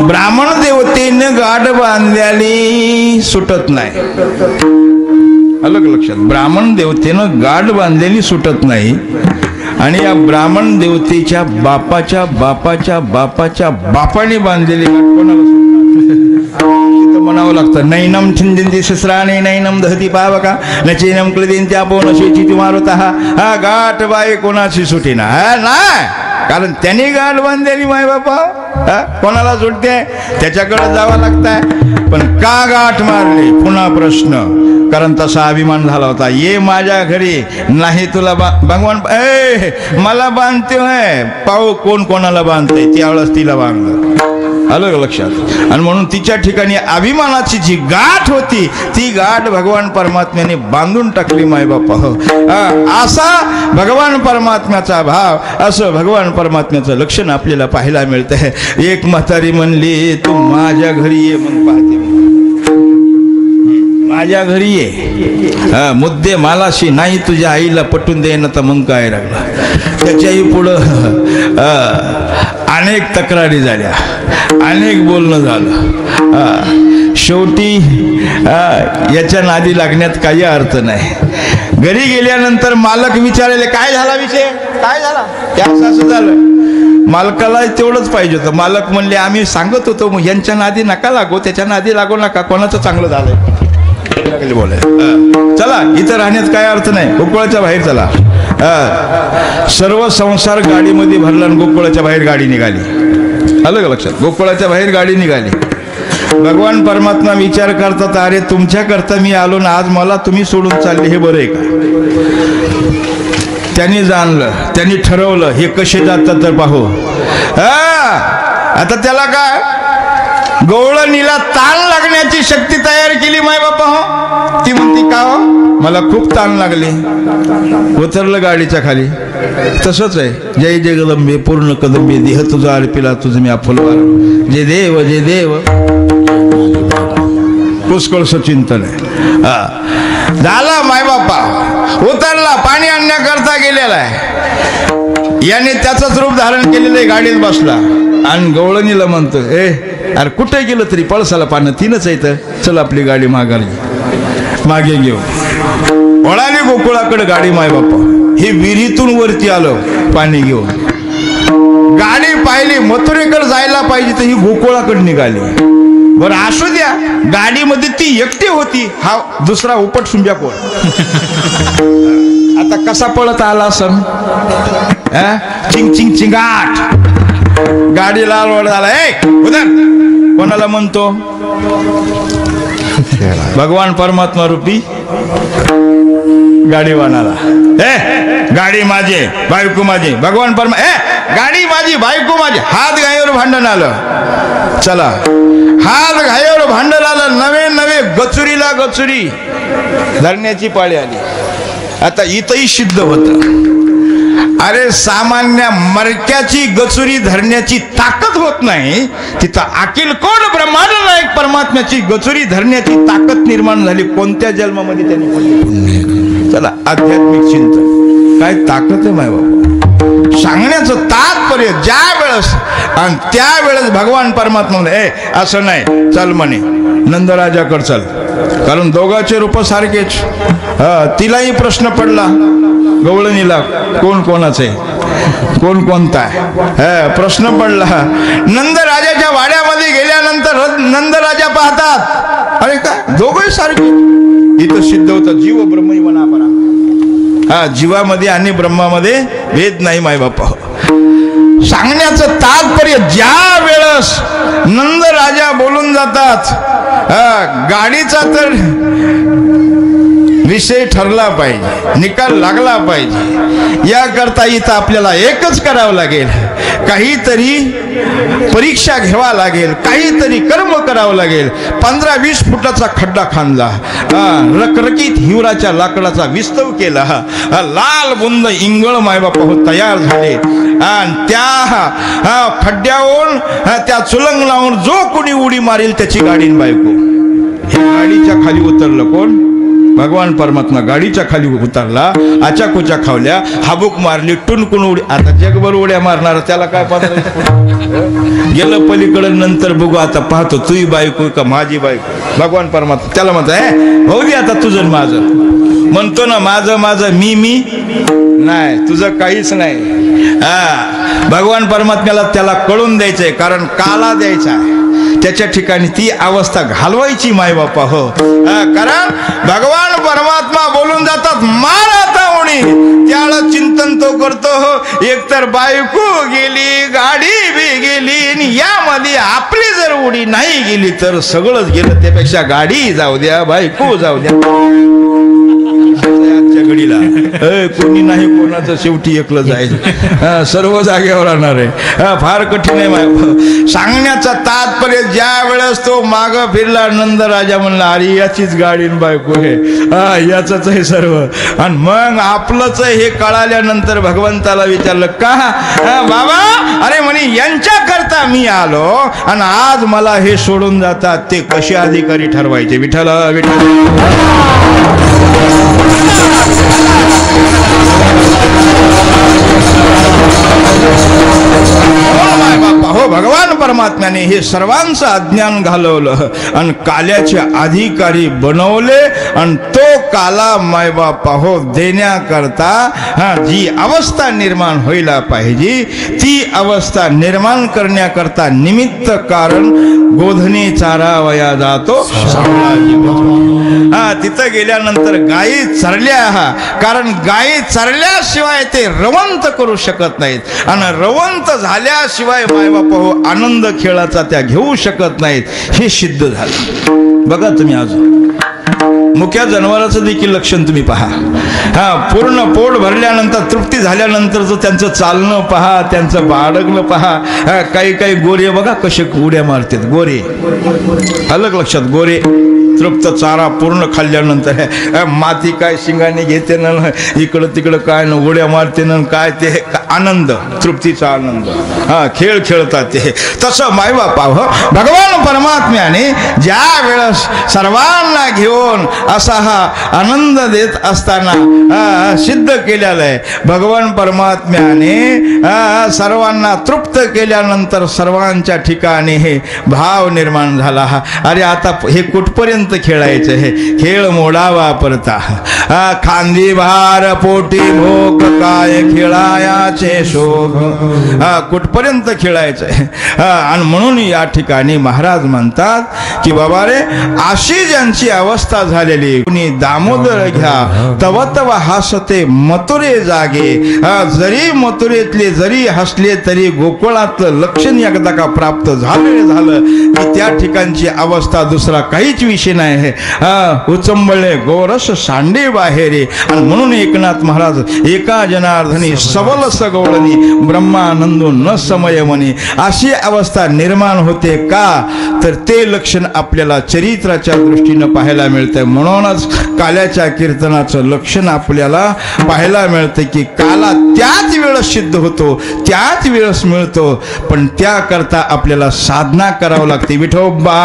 ब्राह्मण देवतेने गाठ बांधलेली सुटत नाही. अलग लक्षात, ब्राह्मण देवतेनं गाठ बांधलेली सुटत नाही. आणि या ब्राह्मण देवतेच्या बापाच्या बापाच्या बापाच्या बापाने बांधलेली गाठ कोणाला म्हणावं लागतं. नैनम छिंदिंती शस्त्राने नैनम दहती पावका नचैनम क्लदीन त्या पोनशेची ती मारुता. हा गाठ बाई कोणाची सुटी ना नाही, कारण त्यांनी गाठ बांधलेली माय बापा कोणाला सुटते, त्याच्याकडे जावं लागतंय. पण का गाठ मारली पुन्हा प्रश्न, कारण तसा अभिमान झाला होता. ये माझ्या घरी नाही तुला भगवान मला बांधते पाहू कोण कोणाला बांधते, त्यावेळेस तिला बांधलं. अलग लक्षात. आणि म्हणून तिच्या ठिकाणी अभिमानाची जी गाठ होती ती गाठ भगवान परमात्म्याने बांधून टाकली माय बापा. असा भगवान परमात्म्याचा भाव, असं भगवान परमात्म्याचं लक्षण आपल्याला पाहायला मिळतंय. एक म्हातारी म्हणली तू माझ्या घरी ये, मग पाहते माझ्या घरी ये. मुद्दे मालाशी नाही तुझ्या आईला पटून दे ना, तर मग काय राहिलं. त्याच्याही पुढं अनेक तक्रारी झाल्या, अनेक बोलणं झालं. शेवटी याच्या नादी लागण्यात काही अर्थ नाही. घरी गेल्यानंतर मालक विचारले काय झाला विषय, काय झाला, असं झालं. मालकाला तेवढंच पाहिजे होतं. मालक म्हणले आम्ही सांगत होतो मग यांच्या नादी नका लागो, त्याच्या नादी लागू नका, कोणाचं चांगलं झालंय बोलाय. चला इथं राहण्यात काय अर्थ नाही, गोकुळाच्या बाहेर चला. सर्व संसार गाडीमध्ये भरला आणि गोकुळाच्या बाहेर गाडी निघाली. अलग लक्षात, गोकुळाच्या बाहेर गाडी निघाली. भगवान परमात्मा विचार करतात अरे तुमच्या करता मी आलो ना, आज मला तुम्ही सोडून चालले हे बरं आहे का. त्यांनी जाणलं, त्यांनी ठरवलं हे कसे जातात तर पाहू. आता त्याला काय गवळणीला ताण लागण्याची शक्ती तयार केली माय बापा. हो ती म्हणती का हो मला खूप ताण लागले. उतरलं गाडीच्या खाली. तसंच आहे जय जगदंबे पूर्ण कदंबे देह तुझा अर्पिला तुझ मी फुलवार जे देव जे देव पुष्कळचं चिंतन आहे. झाला माय बापा उतरला, पाणी आणण्याकरता गेलेला आहे. याने त्याचंच रूप धारण केलेलं आहे. गाडीत बसला आणि गवळणीला म्हणतो ए अरे कुठे गेलं तरी पळसाला पानं तीनच आहे, चल आपली गाडी मागे घेऊ. वळाली गोकुळाकडे गाडी माय बापा. हे विहिरीतून वरती आलं पाणी घेऊन. गाडी पाहिली मथुरेकडे जायला पाहिजे तर ही गोकुळाकडे निघाली. बरं असू द्या, गाडीमध्ये ती एकटी होती, हा दुसरा उपट सुंब्या कोण. आता कसा पळत आला असं चिंग चिंग चिंगाट. गाडी लाल वळ झाला. उधर कोणाला म्हणतो भगवान परमात्मा रूपी गाडीवानाला. गाडी माझी बायको माझी भगवान गाडी माझी बायको माझी. हात गायवर भांडण आलं. चला हात घायावर भांडण आलं. नवे गचुरीला गचुरी धरण्याची पाळी आली. आता इथंही सिद्ध होत. अरे सामान्य मरक्याची गचुरी धरण्याची ताकद होत नाही, तिथं अखिल कोण ब्रह्मांड नायक परमात्म्याची गचुरी धरण्याची ताकद निर्माण झाली. कोणत्या जन्मामध्ये त्यांनी. चला आध्यात्मिक चिंतन काय ताकद आहे माय बाबा. सांगण्याचं तात्पर्य ज्या वेळेस आणि त्यावेळेस भगवान परमात्मा असं नाही चल म्हणे नंदराजाकडे चल, कारण दोघांचे रूप सारखेच. तिलाही प्रश्न पडला गवळणीला कोण कोणाचे कोण कोणता आहे प्रश्न पडला. नंदराजाच्या वाड्यामध्ये गेल्यानंतर नंदराजा पाहतात अरे का दोघंही सारखे. इथं सिद्ध होतं जीव ब्रह्म परा. जीवामध्ये आणि ब्रह्मामध्ये भेद नाही माय बापा. सांगण्याचं तात्पर्य ज्या वेळेस नंदराजा बोलून जातात गाडीचा तर विषय ठरला पाहिजे, निकाल लागला पाहिजे. याकरता इथं आपल्याला एकच करावं लागेल, काहीतरी परीक्षा घ्यावा लागेल, काहीतरी कर्म करावं लागेल. 15-20 फुटाचा खड्डा खांदला, रकरकीत हिवराच्या लाकडाचा विस्तव केला, लाल बुंद इंगळ मायबापा तयार झाले आणि त्या खड्ड्यावरून त्या चुलंग लावून जो कोणी उडी मारेल त्याची गाडीन बायको. हे गाडीच्या खाली उतरलं कोण भगवान परमात्मा. गाडीच्या खाली उतरला, आचाकोच्या खावल्या, हाबूक मारली, टुनकुन उडी. आता जगभर उड्या मारणार त्याला काय पाहत गेलं पलीकडं. नंतर बघू आता पाहतो तुझी बायको का माझी बायको. भगवान परमात्मा त्याला म्हणतो भाऊ दे आता तुझं माझं. म्हणतो ना माझं मी नाही, तुझं काहीच नाही. भगवान परमात्म्याला त्याला कळून द्यायचंय, कारण काला द्यायचा आहे. त्याच्या ठिकाणी ती अवस्था घालवायची माय बापा. हो कारण भगवान परमात्मा बोलून जातात मार आता उडी. त्याला चिंतन तो करतो हो एकतर बायको गेली, गाडी बी गेली, यामध्ये आपली जर उडी नाही गेली तर सगळंच गेलं. त्यापेक्षा गाडी जाऊ द्या, बायको जाऊ द्या. घडीला कोणी नाही कोणाचं शेवटी एकलं जाईल. सर्व जागेवर राहणार आहे. फार कठीण आहे. सांगण्याचा तात्पर्य ज्या वेळेस तो माग फिरला नंदराजा म्हणला अरे याचीच गाडी बायको आहे, याच आहे सर्व. आणि मग आपलंच हे कळाल्यानंतर भगवंताला विचारलं का बाबा. अरे म्हणे यांच्या करता मी आलो आणि आज मला हे सोडून जातात, ते कसे अधिकारी ठरवायचे. विठ्ठल विठ्ठल. हो भगवान परमात्म्याने हे सर्वांचं अज्ञान घालवलं आणि काल्याचे अधिकारी बनवले. आणि तो काला मायबाप हो देण्याकरता जी अवस्था निर्माण व्हायला पाहिजे ती अवस्था निर्माण करण्याकरता निमित्त कारण गोधने चारावया जातो. तिथं गेल्यानंतर गायी चरल्या, कारण गायी चरल्याशिवाय ते रवंत करू शकत नाहीत आणि रवंत झाल्याशिवाय मायबाप हो आनंद खेळाचा त्या घेऊ शकत नाहीत. हे सिद्ध झालं. बघा तुम्ही अजून मुक्या जनावराचं देखील लक्षण तुम्ही पहा. पूर्ण पोट भरल्यानंतर तृप्ती झाल्यानंतरचं त्यांचं चालणं पहा, त्यांचं बाळगणं पहा. काही काही गोरे बघा कसे उड्या मारतात, गोरे अलग लक्षात. गोरे तृप्त चारा पूर्ण खाल्ल्यानंतर माती काय शिंगाने घेते ना, इकडं तिकडं काय ना उड्या मारते ना, काय ते आनंद, तृप्तीचा आनंद, खेळ खेळतात ते. तसं मायबापा भगवान परमात्म्याने ज्या वेळेस सर्वांना घेऊन असा हा आनंद देत असताना सिद्ध केलेला आहे. भगवान परमात्म्याने सर्वांना तृप्त केल्यानंतर सर्वांच्या ठिकाणी हे भाव निर्माण झाला. अरे आता हे कुठपर्यंत खेळायचं, हे खेळ मोडावा परता. खांदी भार पोटी भोग काय खेळायाचे शोभ. कुठपर्यंत खेळायचं आहे. आणि म्हणून या ठिकाणी महाराज म्हणतात की बाबा रे, अशी ज्यांची अवस्था झालेली, कुणी दामोदर घ्या तव तव हासते मथुरे जागे. जरी मथुरेतले जरी हसले तरी गोकुळातलं लक्षण एकदा का प्राप्त झालं की त्या ठिकाणची अवस्था दुसरा काहीच विषय नाही आहे. उचंबळे गोरस सांडे बाहेरे. आणि म्हणून एकनाथ महाराज एका जनार्दनी सबल सगवळणी ब्रह्मानंदो न समय म्हणे. अशी अवस्था निर्माण होते का, तर ते लक्षण आपल्याला चरित्राच्या दृष्टीनं पाहायला मिळतंय. म्हणूनच काल्याच्या कीर्तनाचं लक्षण आपल्याला पाहायला मिळतं की काला त्याच वेळेस सिद्ध होतो, त्याच वेळेस मिळतो, पण त्याकरता आपल्याला साधना करावं लागते. विठोबा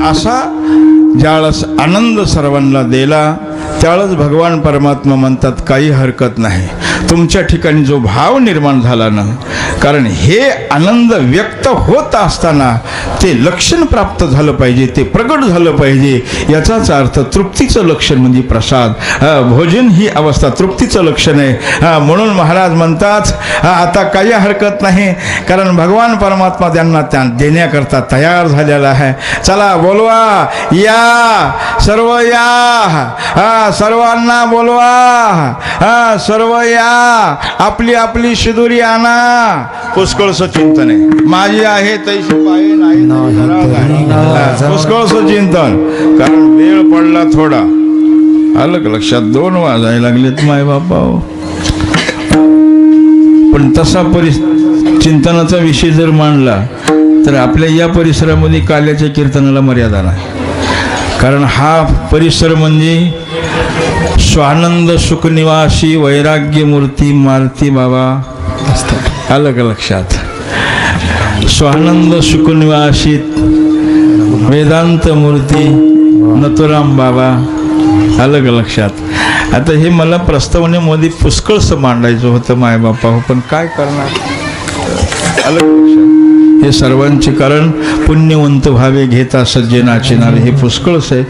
असा ज्यावेळेस आनंद सर्वांना दिला त्यावेळेस भगवान परमात्मा म्हणतात काही हरकत नाही, तुमच्या ठिकाणी जो भाव निर्माण झाला ना, कारण हे आनंद व्यक्त होत असताना ते लक्षण प्राप्त झालं पाहिजे, ते प्रगट झालं पाहिजे. याचाच अर्थ तृप्तीचं लक्षण म्हणजे प्रसाद. भोजन ही अवस्था तृप्तीचं लक्षण आहे. म्हणून महाराज म्हणतात आता काही हरकत नाही, कारण भगवान परमात्मा त्यांना त्या देण्याकरता तयार झालेला आहे. चला बोलवा, या सर्व या, सर्वांना बोलवा, सर्व या, आपली आपली शिदुरी आणा. पुष्कळचं चिंतन आहे, माझी आहे तैशी पाये नाही, पुष्कळचं चिंतन. कारण वेळ पडला थोडा, अलग लक्षात 2 वाजायला लागलेत माय बापा. पण तसा चिंतनाचा विषय जर मांडला तर आपल्या या परिसरामध्ये काल्याच्या कीर्तनाला मर्यादा नाही. कारण हा परिसर म्हणजे स्वानंद सुखनिवासी वैराग्य मूर्ती मारुती बाबा. अलग लक्षात, स्वानंद सुखनिवासी वेदांत मूर्ती नथुराम बाबा. अलग लक्षात. आता हे मला प्रस्तावनेमध्ये पुष्कळसं मांडायचं होतं माय बापा हो, पण काय करणार. अलग लक्षात. हे सर्वांचे कारण पुण्यवंत भावे घेता सज्जनाचे नारे, हे पुष्कळच आहे.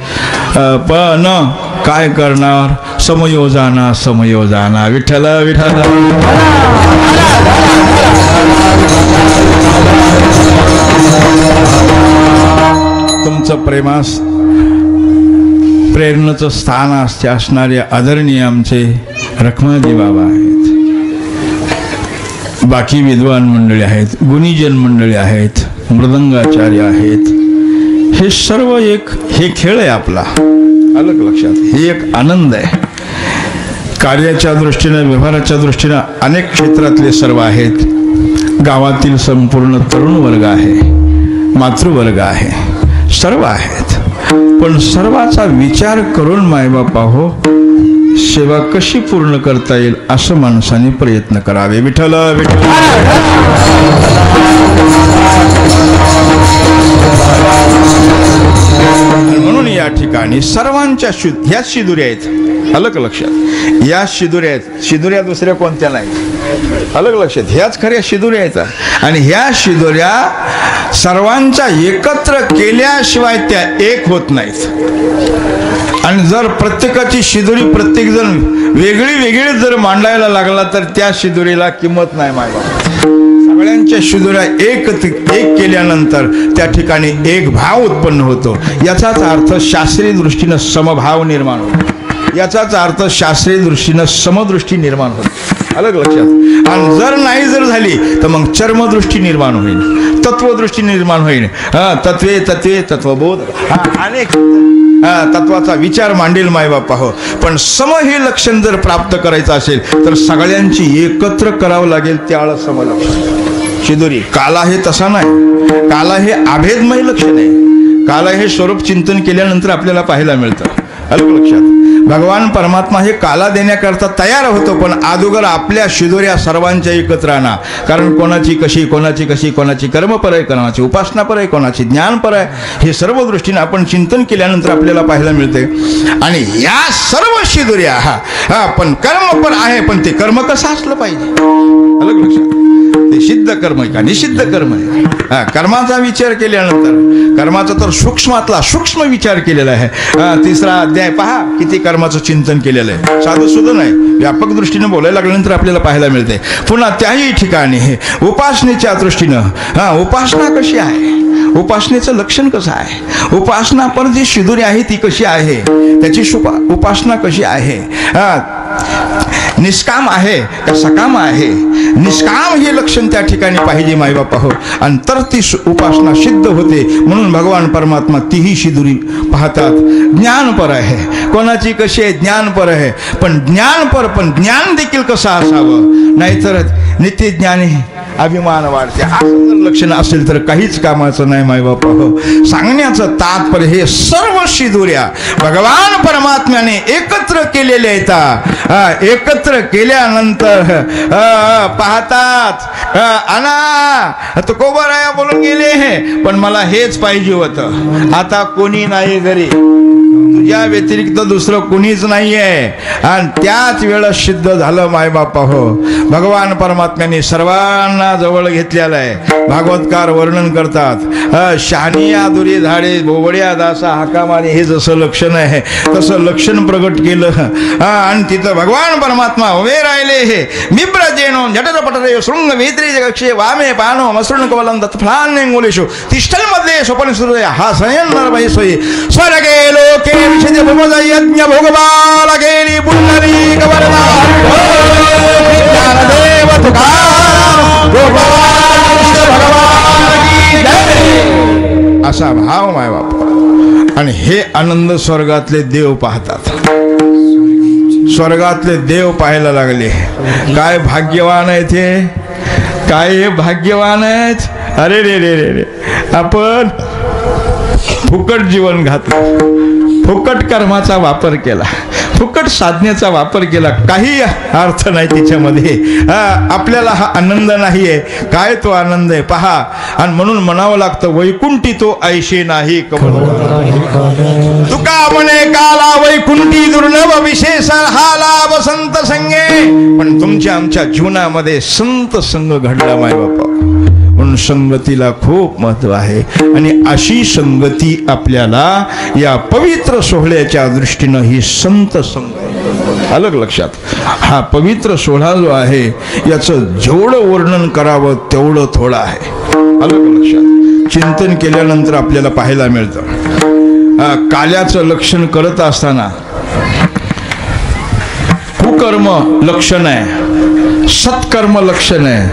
पण काय करणार, समयोजाना समयोजाना. विठ्ठल विठ्ठल. तुमचं प्रेमास प्रेरणेचं स्थान असते असणारे आदरणीय आमचे रखमाजी बाबा आहेत. बाकी विद्वान मंडळी आहेत, गुणीजन मंडळी आहेत, मृदंगाचार्य आहेत. हे सर्व एक हे खेळ आहे आपला. अलग लक्षात. हे एक आनंद आहे. कार्याच्या दृष्टीनं, व्यवहाराच्या दृष्टीनं अनेक क्षेत्रातले सर्व आहेत. गावातील संपूर्ण तरुण वर्ग आहे, मातृवर्ग आहे, सर्व आहेत. पण सर्वाचा विचार करून मायबापा हो, सेवा कशी पूर्ण करता येईल असं माणसाने प्रयत्न करावे. विठ्ठल विठ्ठल. म्हणून या ठिकाणी सर्वांच्या ह्या शिदुऱ्या आहेत. अलग लक्षात, या शिदुऱ्या आहेत. शिदुऱ्या दुसऱ्या कोणत्या नाही. अलग लक्षात, ह्याच खऱ्या शिदुऱ्या आहेत. आणि ह्या शिदुऱ्या सर्वांच्या एकत्र केल्याशिवाय त्या एक होत नाहीत. आणि जर प्रत्येकाची शिदुरी प्रत्येक जण वेगळी वेगळी जर मांडायला लागला तर त्या शिदुरीला किंमत नाही मायबा. सगळ्यांच्या शिदुऱ्या एक केल्यानंतर त्या ठिकाणी एक भाव उत्पन्न होतो. याचाच अर्थ शास्त्रीय दृष्टीनं समभाव निर्माण होतो. याचाच अर्थ शास्त्रीय दृष्टीनं समदृष्टी निर्माण होते. अलग लक्षात. आणि जर नाही जर झाली तर मग चर्मदृष्टी निर्माण होईल, तत्वदृष्टी निर्माण होईल. तत्वे तत्वे तत्वबोध अनेक तत्वाचा विचार मांडेल मायबाप हो. पण सम हे लक्षण जर प्राप्त करायचं असेल तर सगळ्यांची एकत्र करावं लागेल. त्यावेळेस समलक्षण शिदुरी. काला हे तसा नाही. काला हे अभेदमय लक्षण आहे. काला हे स्वरूप चिंतन केल्यानंतर आपल्याला पाहायला मिळतं. अलग लक्षात. भगवान परमात्मा हे काला देण्याकरता तयार होतो, पण अगोदर आपल्या शिदुऱ्या सर्वांच्या एकत्र आणा. कारण कोणाची कशी, कोणाची कशी, कोणाची कर्मपर आहे, कोणाची उपासनापर आहे, कोणाची ज्ञानपर आहे, हे सर्व दृष्टीने आपण चिंतन केल्यानंतर आपल्याला पाहायला मिळते. आणि या सर्व शिदुऱ्या पण कर्मपर आहे, पण ते कर्म कसं असलं पाहिजे. अलग लक्षात. ते सिद्ध कर्म आहे का निषिद्ध कर्म आहे. कर्माचा विचार केल्यानंतर, कर्माचा तर सूक्ष्मातला सूक्ष्म विचार केलेला आहे. तिसरा अध्याय पहा किती कर्माचं चिंतन केलेलं आहे. साधं सुद्धा नाही, व्यापक दृष्टीने बोलायला लागल्यानंतर आपल्याला पाहायला मिळते. पुन्हा त्याही ठिकाणी उपासनेच्या दृष्टीनं उपासना कशी आहे, उपासनेचं लक्षण कसं आहे, उपासना पर जी शिदुरी आहे ती कशी आहे, त्याची उपासना कशी आहे, निष्काम आहे का सकाम आहे. निष्काम हे लक्षण त्या ठिकाणी पाहिजे मायबापा हो. आणि तर ती उपासना सिद्ध होते. म्हणून भगवान परमात्मा तीही शिदुरी पाहतात. ज्ञानपर आहे, कोणाची कशी आहे, ज्ञानपर आहे. पण ज्ञानपर, पण ज्ञान देखील कसं असावं. नाहीतर नित्य ज्ञानी अभिमान वाढते. असं जर लक्षण असेल तर काहीच कामाचं नाही मायबापा हो. सांगण्याचं तात्पर्य हे सर्व शिदुऱ्या भगवान परमात्म्याने एकत्र केलेल्या आहेत. एकत्र केल्यानंतर पाहतात अना तुकोबाराया बोलून गेले हे, पण मला हेच पाहिजे होतं. आता कोणी नाही घरी, तुझ्या व्यतिरिक्त दुसरं कुणीच नाहीये. आणि त्याच वेळेस सिद्ध झालं मायबापा हो. भगवान परमात्म्याने सर्वांना जवळ घेतलेलं आहे. भागवतकार वर्णन करतात, शहाणी आदुरी झाडे बोबड्या दासा हाकामाने, हे जसं लक्षण आहे तसं लक्षण प्रगट केलं. आणि तिथं भगवान परमात्मा उभे राहिले. हे बिब्रजेनो झटर पटरे शृंग वेत्री जगक्षे वामे पानो मसृण कवलं दत्फलान्यंगुलेषु तिष्ठल मध्ये स्वपन सूर्य हा सयन नरभय सोयी स्वर्गे लोके विषय भगवद यज्ञ भोगबाला गेली पुंडरी कवरदा ज्ञानदेव तुकाराम भगवान की जय. असा भाव माय बाप. आणि हे आनंद स्वर्गातले देव पाहतात. स्वर्गातले देव पाहायला लागले. काय भाग्यवान आहेत हे, काय भाग्यवान आहेत. अरे रे रे रे रे, आपण फुकट जीवन घातलं, फुकट कर्माचा वापर केला, फुकट साधनेचा वापर केला, काही अर्थ नाही त्याच्यामध्ये. आपल्याला हा आनंद नाहीये. काय तो आनंद आहे पहा. आणि म्हणून म्हणावं लागतं, वैकुंठी तो ऐशे नाही तुका म्हणे काला वैकुंठी दुर्लभ विशेष हाला वसंत संगे. पण तुमच्या आमच्या जीवनामध्ये संत संग घडला माय बापा. म्हणून संगतीला खूप महत्व आहे. आणि अशी संगती आपल्याला या पवित्र सोहळ्याच्या दृष्टीनं ही संत संग. अलग लक्षात. हा पवित्र सोहळा जो आहे याचं जेवढं वर्णन करावं तेवढं थोडं आहे. अलग लक्षात. चिंतन केल्यानंतर आपल्याला पाहायला मिळतं. काल्याचं लक्षण करत असताना कुकर्म लक्षण आहे, सत्कर्म लक्षण आहे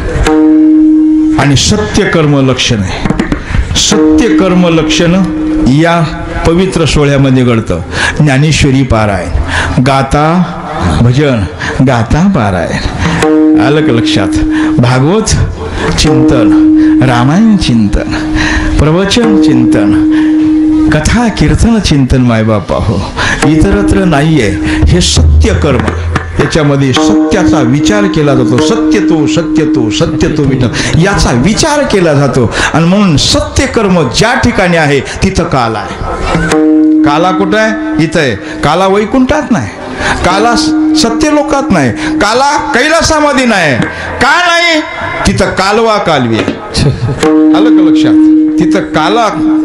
आणि सत्यकर्म लक्षण आहे. सत्यकर्म लक्षण या पवित्र सोहळ्यामध्ये घडतं. ज्ञानेश्वरी पारायण, गाता भजन, गाता पारायण. अलग लक्षात. भागवत चिंतन, रामायण चिंतन, प्रवचन चिंतन, कथा कीर्तन चिंतन मायबापा हो. इतरत्र नाहीये. हे सत्यकर्म. त्याच्यामध्ये सत्याचा विचार केला जातो. सत्य तो सत्य तो सत्य तो विचार याचा विचार केला जातो. आणि म्हणून सत्यकर्म ज्या ठिकाणी आहे तिथं काल आहे. काला कुठं आहे? इथं आहे. काला वैकुंठात नाही, काला सत्यलोकात नाही, काला कैलासामध्ये नाही. का नाही? तिथं कालवा कालवी आहे. आलं का लक्षात? तिथं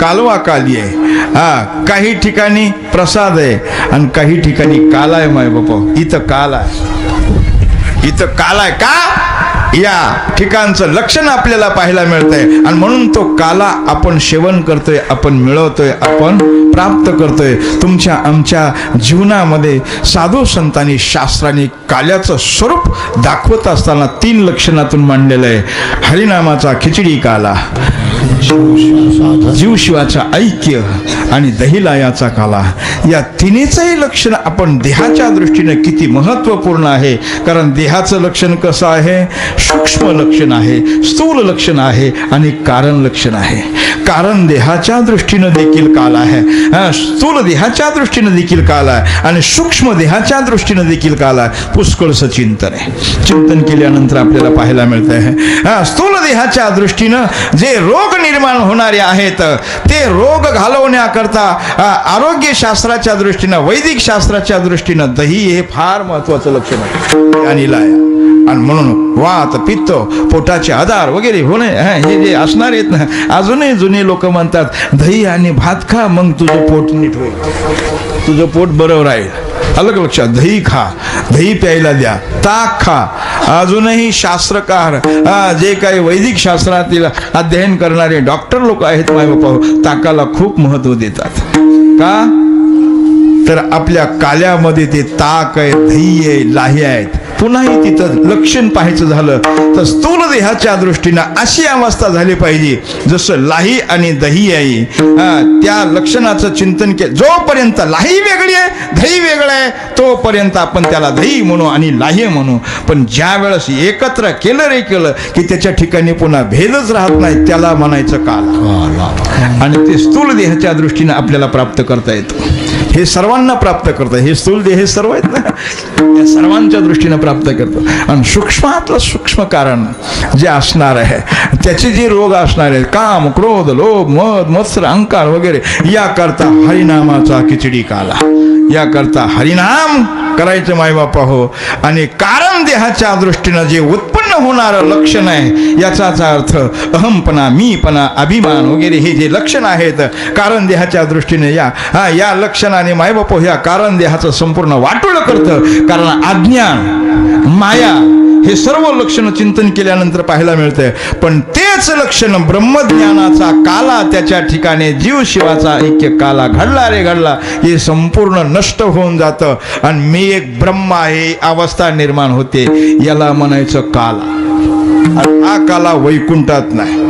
कालवा काली आहे. हा, काही ठिकाणी प्रसाद आहे आणि काही ठिकाणी काला आहे. माय बापा, इथं काला आहे, इथं काला आहे. का? या ठिकाणचं लक्षण आपल्याला पाहायला मिळतंय आणि म्हणून तो काला आपण सेवन करतोय, आपण मिळवतोय, आपण प्राप्त करतोय. तुमच्या आमच्या जीवनामध्ये साधू संतांनी शास्त्राने काल्याचं स्वरूप दाखवत असताना 3 लक्षणातून मांडलेलं आहे. हरिनामाचा खिचडी काला, जीवशिवाचा ऐक्य आणि दहिलायाचा काला. या तिन्हीचंही लक्षण आपण देहाच्या दृष्टीने किती महत्वपूर्ण आहे. कारण देहाचं लक्षण कसं आहे? सूक्ष्म लक्षण आहे, स्थूल लक्षण आहे आणि कारण लक्षण आहे. कारण देहाच्या दृष्टीने देखील काल आहे, स्थूल देहाच्या दृष्टीने देखील काल आहे आणि सूक्ष्म देहाच्या दृष्टीने देखील काल आहे. पुष्कळचं चिंतन आहे. चिंतन केल्यानंतर आपल्याला पाहायला मिळत आहे स्थूल देहाच्या दृष्टीनं जे रोग निर्माण होणारे आहेत ते रोग घालवण्याकरता आरोग्य शास्त्राच्या दृष्टीनं, वैदिक शास्त्राच्या दृष्टीनं दही हे फार महत्वाचं लक्षण आहे. आणि लाया आणि म्हणून वात, पित्त, पोटाचे आधार वगैरे होणे हे जे असणार आहेत ना, अजूनही जुने लोक म्हणतात दही आणि भात खा, मग तुझं पोट नीट होईल, तुझं पोट बरोबर राहील. अलग लक्षात. दही खा, दही प्यायला द्या, ताक खा. अजूनही शास्त्रकार जे काही वैदिक शास्त्रातील अध्ययन करणारे डॉक्टर लोक आहेत माय बापा, ताकाला खूप महत्व देतात. का? तर आपल्या काल्यामध्ये ते ताक आहे, दही आहे, लाही आहेत. पुन्हाही तिथं लक्षण पाहायचं झालं तर स्थूल देहाच्या दृष्टीनं अशी अवस्था झाली पाहिजे जसं लाही आणि दही आहे. त्या लक्षणाचं चिंतन केलं. जोपर्यंत लाही वेगळी आहे, दही वेगळं आहे, तोपर्यंत आपण त्याला दही म्हणू आणि लाही म्हणू. पण ज्या वेळेस एकत्र केलं की त्याच्या ठिकाणी पुन्हा भेदच राहत नाही, त्याला म्हणायचं काल. आणि ते स्थूल देहाच्या दृष्टीनं आपल्याला प्राप्त करता येतं. हे सर्वांना प्राप्त करतं. हे स्थूल देह सर्व आहेत ना, या सर्वांच्या दृष्टीनं प्राप्त करतो. आणि सूक्ष्मातलं सूक्ष्म कारण जे असणार आहे, त्याचे जे रोग असणार आहेत, काम, क्रोध, लोभ, मद, मत्सर, अहंकार वगैरे, याकरता हरिनामाचा खिचडी काला. याकरता हरिनाम करायचं मायबापा हो. आणि कारण देहाच्या दृष्टीनं जे उत्पन्न होणारं लक्षण आहे, याचाच अर्थ अहमपणा, मीपणा, अभिमान वगैरे हे जे लक्षण आहेत कारण देहाच्या दृष्टीने, या लक्षणाने मायबापा ह्या कारण देहाचं संपूर्ण वाटोळ करतं. कारण अज्ञान, माया हे सर्व लक्षण चिंतन केल्यानंतर पाहायला मिळतंय. पण तेच लक्षण ब्रह्मज्ञानाचा काला, त्याच्या ठिकाणी जीव शिवाचा ऐक्य काला घडला रे घडला, हे संपूर्ण नष्ट होऊन जातं आणि मी एक ब्रह्म आहे अवस्था निर्माण होते. याला म्हणायचं काला. हा काला वैकुंठात नाही,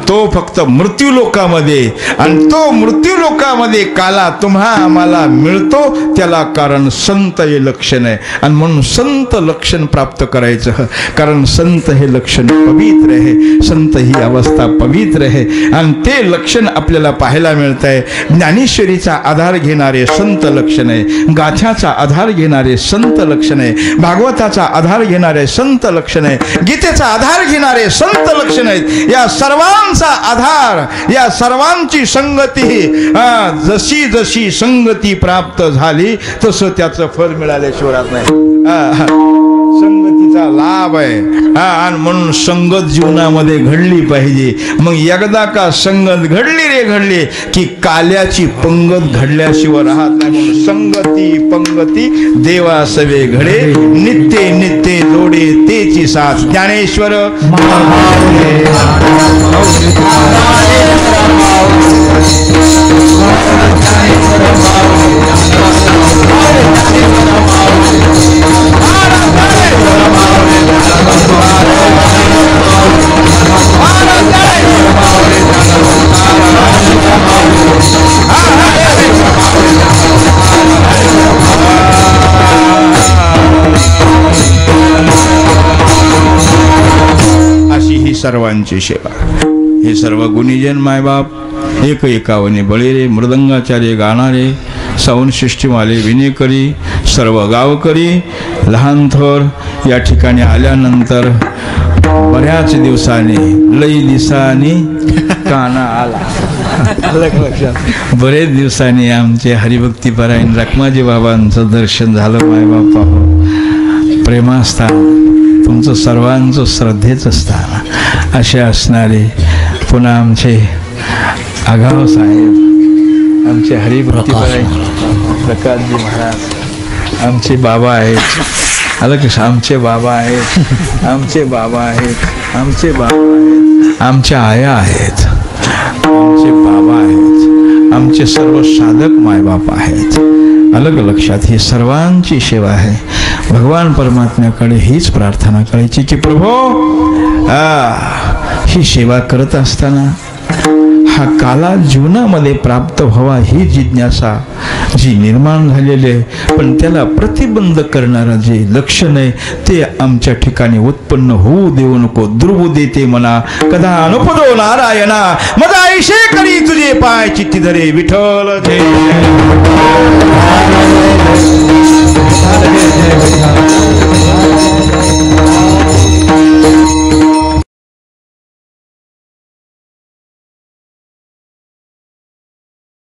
तो फक्त मृत्यू लोकामध्ये. आणि तो मृत्यू लोकामध्ये काला तुम्हा आम्हाला मिळतो, त्याला कारण संत हे लक्षण आहे. आणि म्हणून संत लक्षण प्राप्त करायचं. कारण संत हे लक्षण पवित्र आहे, संत ही अवस्था पवित्र आहे. आणि ते लक्षण आपल्याला पाहायला मिळत आहे. ज्ञानेश्वरीचा आधार घेणारे संत लक्षण आहे, गाथ्याचा आधार घेणारे संत लक्षण आहे, भागवताचा आधार घेणारे संत लक्षण आहे, गीतेचा आधार घेणारे संत लक्षण आहेत. या सर्वांचा आधार, या सर्वांची संगती, जशी जशी संगती प्राप्त झाली तसं त्याचं फळ मिळाल्याशिवाय राहत नाही. संगतीचा लाभ आहे. आणि म्हणून संगत जीवनामध्ये घडली पाहिजे. मग एकदा का संगत घडली रे घडली की काल्याची पंगत घडल्याशिवाय राहत नाही. म्हणून संगती पंगती देवा सवे घडे, नित्य नित्य जोडे तेची साथ. ज्ञानेश्वर अशी ही सर्वांची सेवा. हे सर्व गुणीजन मायबाप एक एकावने बळीरे, मृदंगाचार्य गाणारे, सौन सृष्टीवाले विनेकरी, सर्व गावकरी, लहान थोर या ठिकाणी आल्यानंतर बऱ्याच दिवसाने लई दिवसांनी काना आला. लक्षात बरेच दिवसांनी आमचे हरिभक्तीपरायण रखमाजी बाबांचं दर्शन झालं. मायबापा हो, प्रेमास्थान तुमचं सर्वांचं श्रद्धेचं स्थान असे असणारे पुन्हा आमचे आगाव साहेब, आमचे हरिभक्तीपरायण प्रकाशजी महाराज, आमचे बाबा आहेत. आलं की आमचे बाबा आहेत, आमचे बाबा आहेत, आमचे बाबा आहेत, आमच्या आया आहेत, आमचे बाबा आहेत, आमचे सर्व साधक मायबाप आहेत. अलग लक्षात ही सर्वांची सेवा आहे. भगवान परमात्म्याकडे हीच प्रार्थना करायची की प्रभो ही सेवा करत असताना हा काला जीवनामध्ये प्राप्त व्हावा ही जिज्ञासा जी निर्माण झालेली आहे, पण त्याला प्रतिबंध करणारा जे लक्षण आहे ते आमच्या ठिकाणी उत्पन्न होऊ देऊ नको. दुर्बुद्धे ते म्हणा कदा अनुपदो नारायणा मदा ऐशे करी तुझे पाय चित्ती धरे विठ्ठल जय.